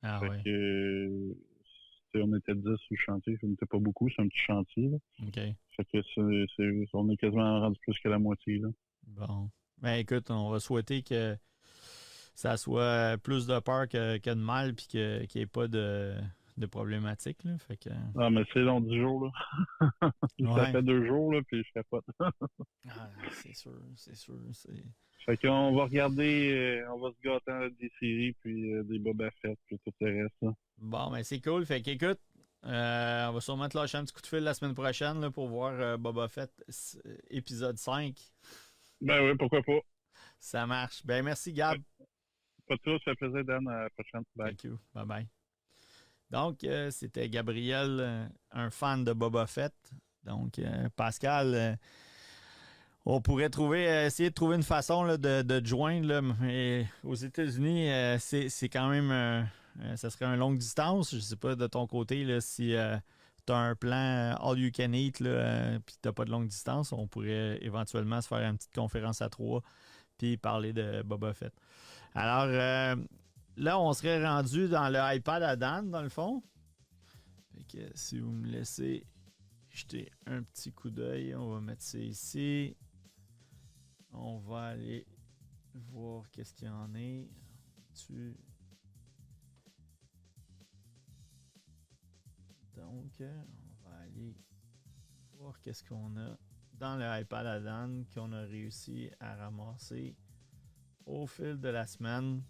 S1: Ah
S3: fait
S1: ouais.
S3: que on était 10 sur le chantier. Ça n'était pas beaucoup. C'est un petit chantier. Là.
S1: OK.
S3: Fait que on est quasiment rendu plus que la moitié. Là.
S1: Bon. Ben écoute, on va souhaiter que ça soit plus de peur que de mal, puis qu'il n'y ait pas de problématique. Là. Fait que...
S3: Ah, mais c'est long 10 jours. Là. Ça fait 2 jours, là, puis je capote.
S1: C'est sûr.
S3: Fait qu'on va regarder, on va se gâter avec des séries, puis des Boba Fett, puis tout le reste. Là.
S1: Bon, ben c'est cool. Fait qu'écoute, on va sûrement te lâcher un petit coup de fil la semaine prochaine là, pour voir Boba Fett épisode 5.
S3: Ben oui, pourquoi pas.
S1: Ça marche. Ben merci, Gab.
S3: Pas de tout, ça fait plaisir, Dan. À la prochaine. Bye.
S1: Thank you. Bye-bye. Donc, c'était Gabriel, un fan de Boba Fett. Donc, Pascal, On pourrait essayer de trouver une façon là, de te joindre. Là, mais aux États-Unis, c'est quand même. Ça serait une longue distance. Je ne sais pas de ton côté là, si tu as un plan all you can eat puis tu n'as pas de longue distance. On pourrait éventuellement se faire une petite conférence à trois puis parler de Boba Fett. Alors là, on serait rendu dans le iPad à Dan, dans le fond. Fait que, si vous me laissez jeter un petit coup d'œil, on va mettre ça ici. On va aller voir qu'est-ce qu'il y en est. Donc, on va aller voir qu'est-ce qu'on a dans le iPad à Dan qu'on a réussi à ramasser au fil de la semaine.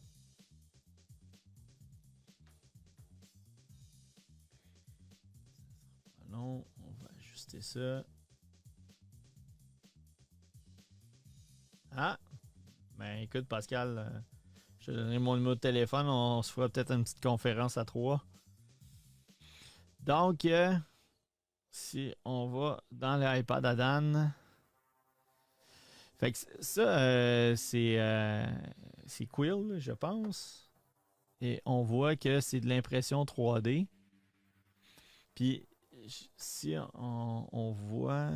S1: Non, on va ajuster ça. Ah! Ben écoute, Pascal, je te donnerai mon numéro de téléphone. On se fera peut-être une petite conférence à trois. Donc, si on va dans l'iPad à Dan. Fait que ça, c'est Quill, je pense. Et on voit que c'est de l'impression 3D. Puis, si on voit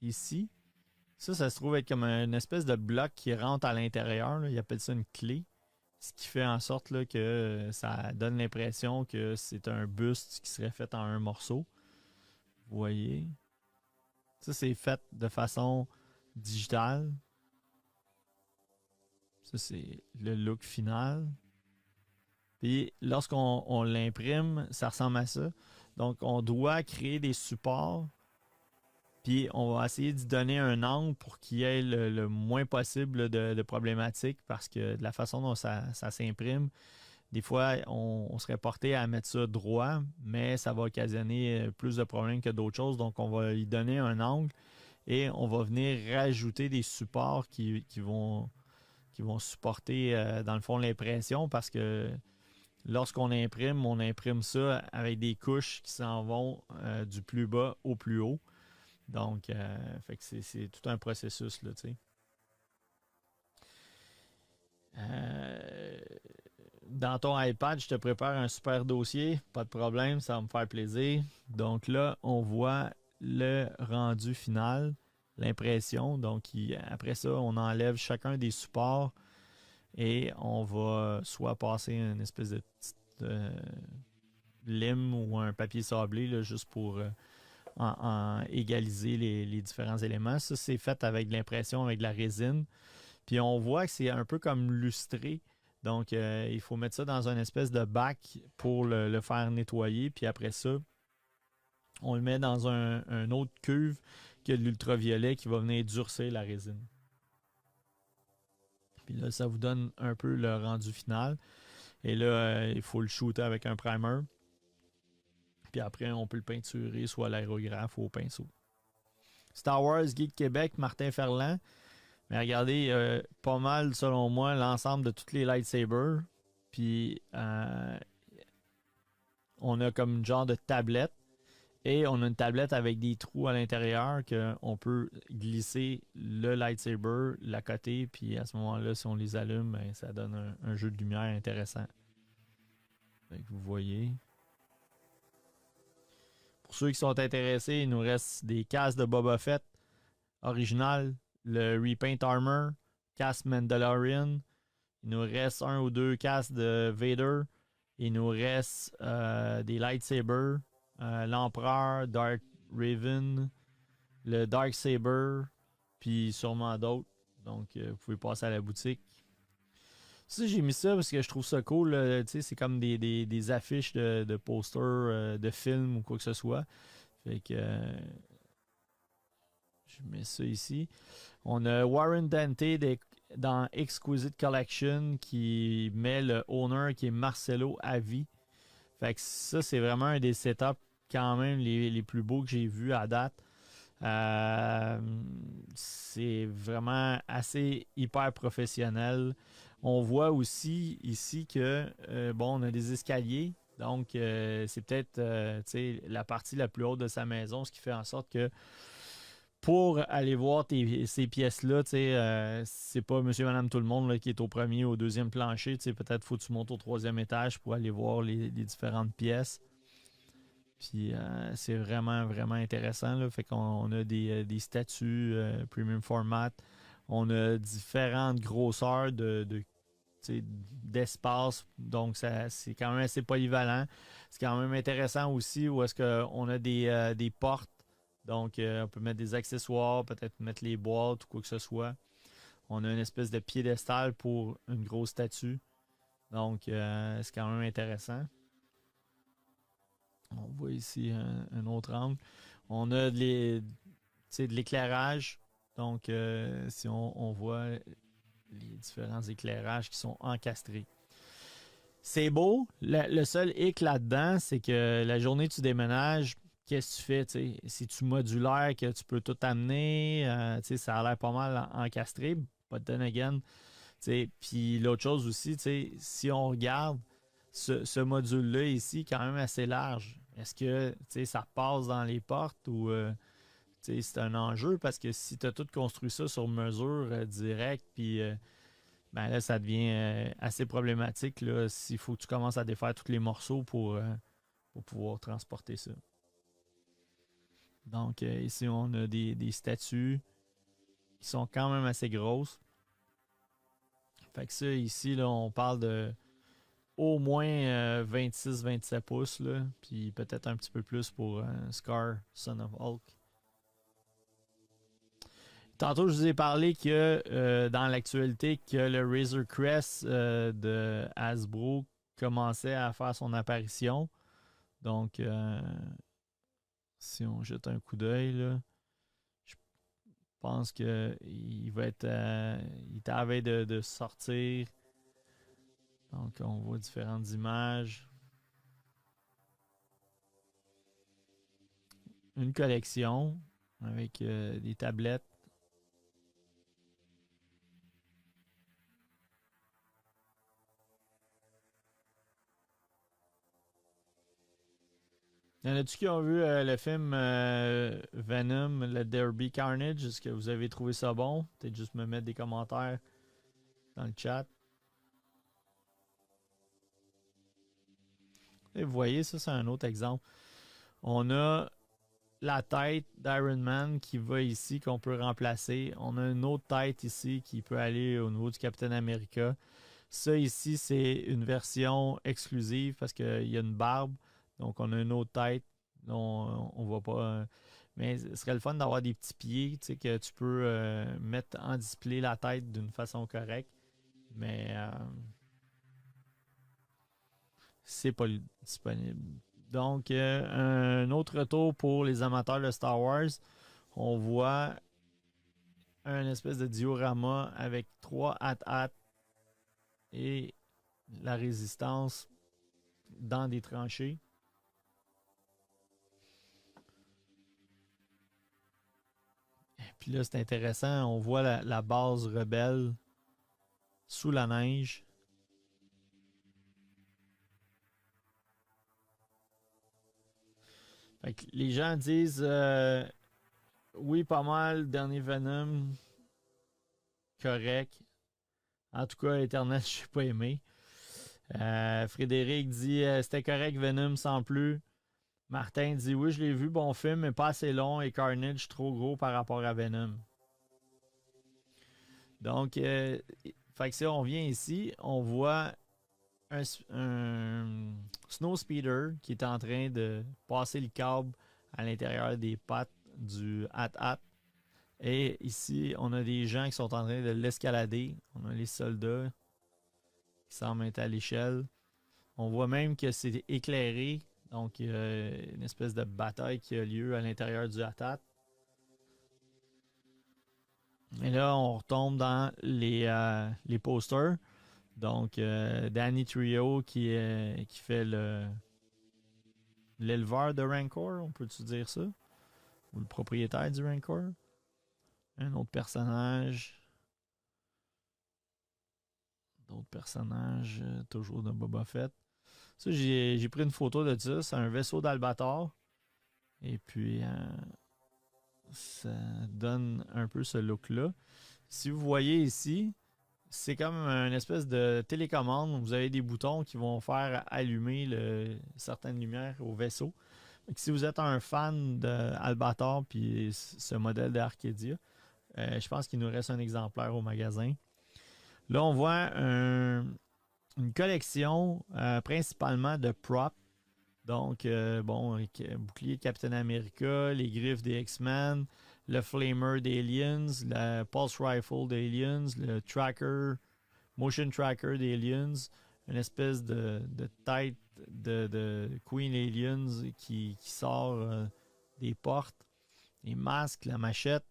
S1: ici, ça se trouve être comme une espèce de bloc qui rentre à l'intérieur. Là. Ils appellent ça une clé. Ce qui fait en sorte là, que ça donne l'impression que c'est un buste qui serait fait en un morceau. Vous voyez? Ça, c'est fait de façon digitale. Ça, c'est le look final. Puis, lorsqu'on l'imprime, ça ressemble à ça. Donc, on doit créer des supports. Puis, on va essayer d'y donner un angle pour qu'il y ait le moins possible de problématiques parce que de la façon dont ça s'imprime, des fois, on serait porté à mettre ça droit, mais ça va occasionner plus de problèmes que d'autres choses. Donc, on va y donner un angle et on va venir rajouter des supports qui vont supporter, dans le fond, l'impression parce que lorsqu'on imprime, on imprime ça avec des couches qui s'en vont du plus bas au plus haut. Donc, fait que c'est tout un processus, là, tu sais. Dans ton iPad, je te prépare un super dossier. Pas de problème, ça va me faire plaisir. Donc là, on voit le rendu final, l'impression. Donc, après ça, on enlève chacun des supports et on va soit passer une espèce de petite lime ou un papier sablé, là, juste pour en égaliser les différents éléments. Ça, c'est fait avec de l'impression, avec de la résine. Puis on voit que c'est un peu comme lustré. Donc, il faut mettre ça dans une espèce de bac pour le faire nettoyer. Puis après ça, on le met dans un autre cuve qui a de l'ultraviolet qui va venir durcir la résine. Puis là, ça vous donne un peu le rendu final. Et là, il faut le shooter avec un primer. Puis après, on peut le peinturer soit à l'aérographe ou au pinceau. Star Wars Geek Québec, Martin Ferland. Mais regardez, pas mal, selon moi, l'ensemble de tous les lightsabers. Puis, on a comme une genre de tablette. Et on a une tablette avec des trous à l'intérieur qu'on peut glisser le lightsaber, la côté. Puis à ce moment-là, si on les allume, ben, ça donne un jeu de lumière intéressant. Fait que vous voyez. Pour ceux qui sont intéressés, il nous reste des casques de Boba Fett original, le Repaint Armor, casque Mandalorian. Il nous reste un ou deux casques de Vader. Il nous reste des lightsabers, l'Empereur, Dark Raven, le Dark Saber, puis sûrement d'autres. Donc, vous pouvez passer à la boutique. Ça, j'ai mis ça parce que je trouve ça cool. C'est comme des affiches de posters, de films ou quoi que ce soit. Fait que je mets ça ici. On a Warren Dante dans Exquisite Collection qui met le owner qui est Marcelo Avi. Fait que ça, c'est vraiment un des setups quand même les plus beaux que j'ai vus à date. C'est vraiment assez hyper professionnel. On voit aussi ici que bon, on a des escaliers. Donc, c'est peut-être la partie la plus haute de sa maison, ce qui fait en sorte que pour aller voir ces pièces-là, c'est pas monsieur, madame, tout le monde là, qui est au premier ou au deuxième plancher. Peut-être faut que tu montes au troisième étage pour aller voir les différentes pièces. Puis c'est vraiment, vraiment intéressant. Là. Fait qu'on a des statues premium format. On a différentes grosseurs d'espace. Donc, c'est quand même assez polyvalent. C'est quand même intéressant aussi où est-ce qu'on a des portes. Donc, on peut mettre des accessoires, peut-être mettre les boîtes ou quoi que ce soit. On a une espèce de piédestal pour une grosse statue. Donc, c'est quand même intéressant. On voit ici un autre angle. On a de l'éclairage. Donc, si on voit les différents éclairages qui sont encastrés. C'est beau. Le seul hic là-dedans, c'est que la journée que tu déménages, qu'est-ce que tu fais? T'sais? C'est-tu modulaire que tu peux tout amener? Ça a l'air pas mal encastré. But then again. Puis l'autre chose aussi, si on regarde ce module-là ici, quand même assez large, est-ce que ça passe dans les portes ou c'est un enjeu? Parce que si tu as tout construit ça sur mesure direct, puis ben là, ça devient assez problématique là, s'il faut que tu commences à défaire tous les morceaux pour pouvoir transporter ça. Donc, ici, on a des statues qui sont quand même assez grosses. Fait que ça, ici, là, on parle de au moins 26-27 pouces, là, puis peut-être un petit peu plus pour Scar, Son of Hulk. Tantôt, je vous ai parlé que dans l'actualité, que le Razor Crest de Hasbro commençait à faire son apparition. Donc, si on jette un coup d'œil, là, je pense qu'il va être. Il est à la veille de sortir. Donc, on voit différentes images. Une collection avec des tablettes. Y en a-tu qui ont vu le film Venom, le Derby Carnage? Est-ce que vous avez trouvé ça bon? Peut-être juste me mettre des commentaires dans le chat. Et vous voyez, ça c'est un autre exemple. On a la tête d'Iron Man qui va ici, qu'on peut remplacer. On a une autre tête ici qui peut aller au niveau du Captain America. Ça ici, c'est une version exclusive parce qu'il y a une barbe. Donc, on a une autre tête. On ne voit pas. Mais ce serait le fun d'avoir des petits pieds que tu peux mettre en display la tête d'une façon correcte. Mais c'est pas disponible. Donc, un autre retour pour les amateurs de Star Wars. On voit un espèce de diorama avec 3 AT-AT et la résistance dans des tranchées. Et puis là, c'est intéressant. On voit la base rebelle sous la neige. Fait que les gens disent oui, pas mal, dernier Venom, correct. En tout cas, Eternal, je n'ai pas aimé. Frédéric dit c'était correct, Venom sans plus. Martin dit oui, je l'ai vu, bon film, mais pas assez long et Carnage trop gros par rapport à Venom. Donc, fait que si on vient ici, on voit un snow speeder qui est en train de passer le câble à l'intérieur des pattes du AT-AT. Et ici, on a des gens qui sont en train de l'escalader. On a les soldats qui semblent être à l'échelle. On voit même que c'est éclairé. Donc, il y a une espèce de bataille qui a lieu à l'intérieur du AT-AT. Et là, on retombe dans les posters. Donc, Danny Trio qui fait l'éleveur de Rancor, on peut-tu dire ça? Ou le propriétaire du Rancor. Un autre personnage. D'autres personnages, toujours de Boba Fett. Ça, j'ai pris une photo de ça. C'est un vaisseau d'Albator. Et puis, ça donne un peu ce look-là. Si vous voyez ici, c'est comme une espèce de télécommande. Vous avez des boutons qui vont faire allumer certaines lumières au vaisseau. Donc, si vous êtes un fan d'Albator puis ce modèle d'Arcadia, je pense qu'il nous reste un exemplaire au magasin. Là, on voit une collection principalement de props. Donc, bouclier de Captain America, les griffes des X-Men, le Flamer d'Aliens, la Pulse Rifle d'Aliens, le Motion Tracker d'Aliens, une espèce de tête de Queen Aliens qui sort des portes, les masques, la machette.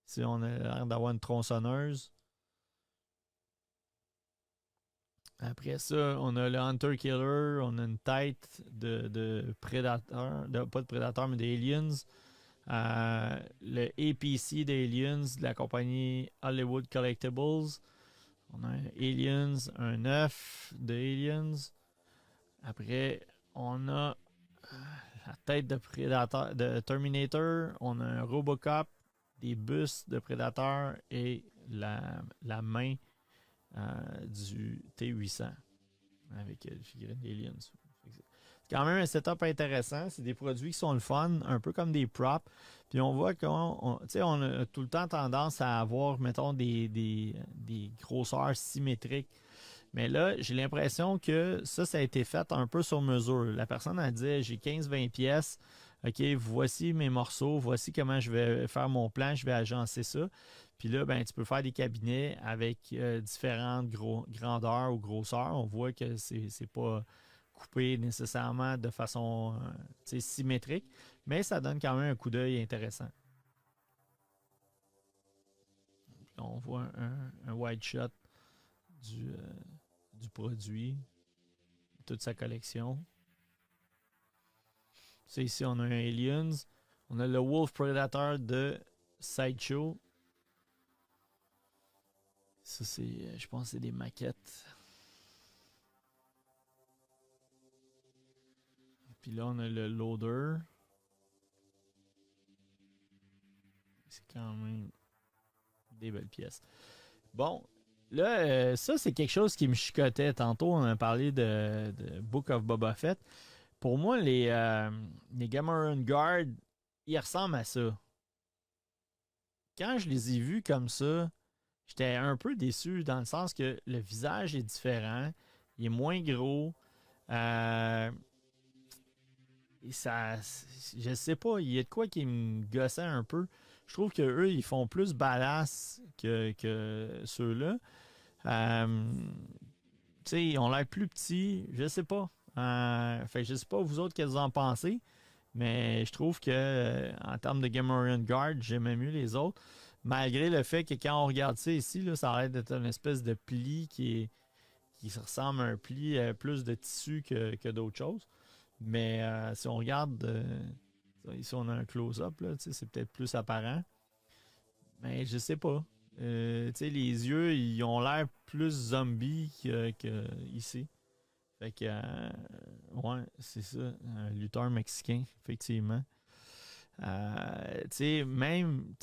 S1: Si on a l'air d'avoir une tronçonneuse. Après ça, on a le Hunter Killer, on a une tête de prédateur, pas de prédateur, mais d'Aliens. Le APC d'Aliens, de la compagnie Hollywood Collectibles. On a un Aliens, un œuf d'Aliens. Après, on a la tête de Predator, de Terminator. On a un Robocop, des bustes de Predator et la main du T-800 avec le figurine d'Aliens. C'est quand même un setup intéressant. C'est des produits qui sont le fun, un peu comme des props. Puis on voit qu'on on a tout le temps tendance à avoir, mettons, des grosseurs symétriques. Mais là, j'ai l'impression que ça a été fait un peu sur mesure. La personne a dit, j'ai 15-20 pièces. OK, voici mes morceaux, voici comment je vais faire mon plan, je vais agencer ça. Puis là, ben, tu peux faire des cabinets avec différentes grandeurs ou grosseurs. On voit que c'est pas coupé nécessairement de façon symétrique, mais ça donne quand même un coup d'œil intéressant. Puis on voit un wide shot du produit, toute sa collection. C'est ici, on a un Aliens. On a le Wolf Predator de Sideshow. Ça, je pense que c'est des maquettes. Puis là, on a le Loader. C'est quand même des belles pièces. Bon, là, ça, c'est quelque chose qui me chicotait. Tantôt, on a parlé de Book of Boba Fett. Pour moi, les Gamorrean Guard, ils ressemblent à ça. Quand je les ai vus comme ça, j'étais un peu déçu dans le sens que le visage est différent. Il est moins gros. Je sais pas, il y a de quoi qui me gossait un peu. Je trouve qu'eux, ils font plus badass que ceux-là. Ils ont l'air plus petits. Je sais pas. Je sais pas vous autres qu'est-ce que vous en pensez. Mais je trouve que en termes de Gamorrean Guard, j'aimais mieux les autres. Malgré le fait que quand on regarde ça ici, là, ça a l'air d'être une espèce de pli qui se ressemble à un pli plus de tissu que d'autres choses. Mais si on regarde, ici on a un close-up, là, c'est peut-être plus apparent. Mais je sais pas. Les yeux, ils ont l'air plus zombies que ici. Fait que, ouais, c'est ça. Un lutteur mexicain, effectivement. Même,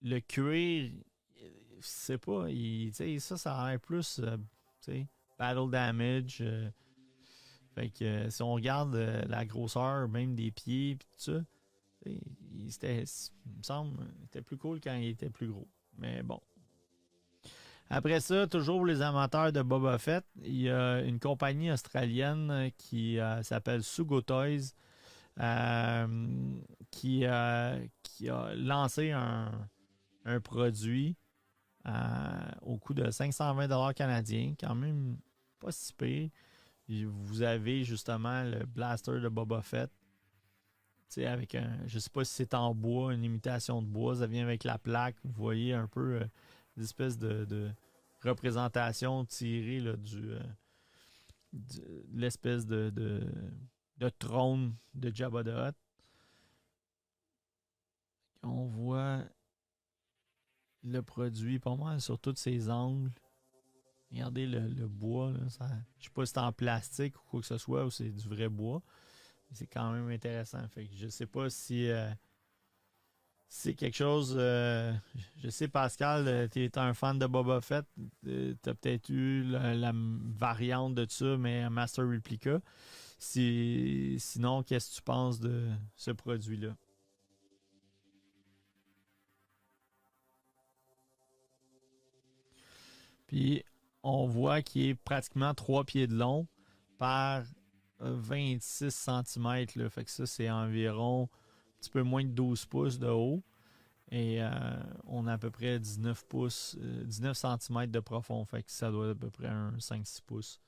S1: le cuir, je sais pas, ça a l'air plus, battle damage. Fait que si on regarde la grosseur même des pieds et tout ça, il me semble était plus cool quand il était plus gros. Mais bon. Après ça, toujours les amateurs de Boba Fett, il y a une compagnie australienne qui s'appelle Sugo Toys qui a lancé un produit au coût de 520$ canadiens, quand même pas si pire. Vous avez justement le blaster de Boba Fett. Avec je sais pas si c'est en bois, une imitation de bois. Ça vient avec la plaque. Vous voyez un peu des espèces de représentation tirée là, de l'espèce de trône de Jabba the Hutt. On voit le produit pas mal sur tous ses angles. Regardez le bois. Là, je sais pas si c'est en plastique ou quoi que ce soit ou c'est du vrai bois. Mais c'est quand même intéressant. Fait que je sais pas si c'est quelque chose. Je sais, Pascal, tu es un fan de Boba Fett. Tu as peut-être eu la variante de ça, mais un Master Replica. Sinon, qu'est-ce que tu penses de ce produit-là? Puis, on voit qu'il est pratiquement 3 pieds de long par 26 cm. Là. Fait que ça, c'est environ un petit peu moins de 12 pouces de haut. Et on a à peu près 19 pouces, 19 cm de profond. Fait que ça doit être à peu près un 5-6 pouces.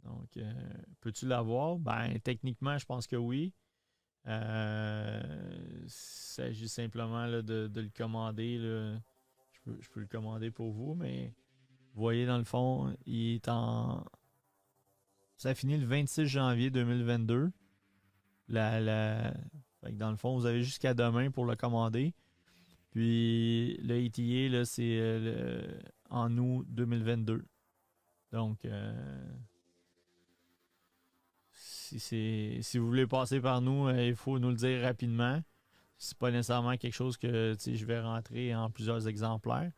S1: Donc, peux-tu l'avoir? Ben, techniquement, je pense que oui. Il s'agit simplement là, de le commander. Là. Je peux le commander pour vous, mais vous voyez dans le fond, il est en. Ça finit le 26 janvier 2022. Fait que dans le fond, vous avez jusqu'à demain pour le commander. Puis le ETA, là, c'est en août 2022. Donc, si vous voulez passer par nous, il faut nous le dire rapidement. C'est pas nécessairement quelque chose que je vais rentrer en plusieurs exemplaires.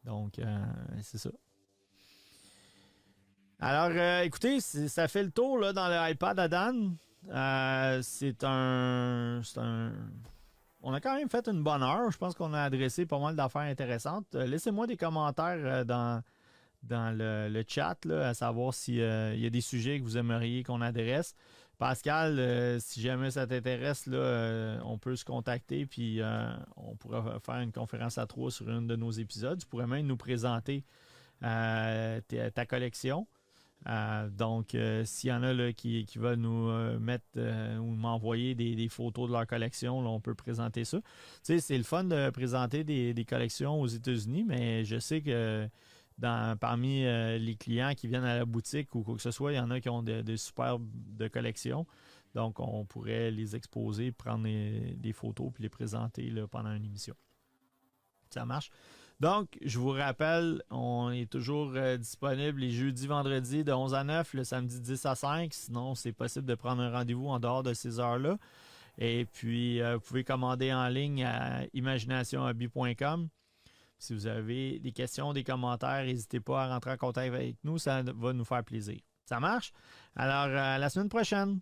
S1: Donc, c'est ça. Alors, écoutez, ça fait le tour là, dans l'iPad à Dan. C'est un. On a quand même fait une bonne heure. Je pense qu'on a adressé pas mal d'affaires intéressantes. Laissez-moi des commentaires dans le chat, là, à savoir s'il y a des sujets que vous aimeriez qu'on adresse. Pascal, si jamais ça t'intéresse, là, on peut se contacter puis on pourra faire une conférence à 3 sur un de nos épisodes. Tu pourrais même nous présenter ta collection. Donc, s'il y en a là, qui veulent nous mettre ou m'envoyer des photos de leur collection, là, on peut présenter ça. Tu sais, c'est le fun de présenter des collections aux États-Unis, mais je sais que parmi les clients qui viennent à la boutique ou quoi que ce soit, il y en a qui ont des superbes de collections. Donc, on pourrait les exposer, prendre des photos puis les présenter là, pendant une émission. Ça marche. Donc, je vous rappelle, on est toujours disponible les jeudis, vendredis de 11 à 9, le samedi 10 à 5. Sinon, c'est possible de prendre un rendez-vous en dehors de ces heures-là. Et puis, vous pouvez commander en ligne à imaginationhobby.com. Si vous avez des questions, des commentaires, n'hésitez pas à rentrer en contact avec nous. Ça va nous faire plaisir. Ça marche? Alors, à la semaine prochaine!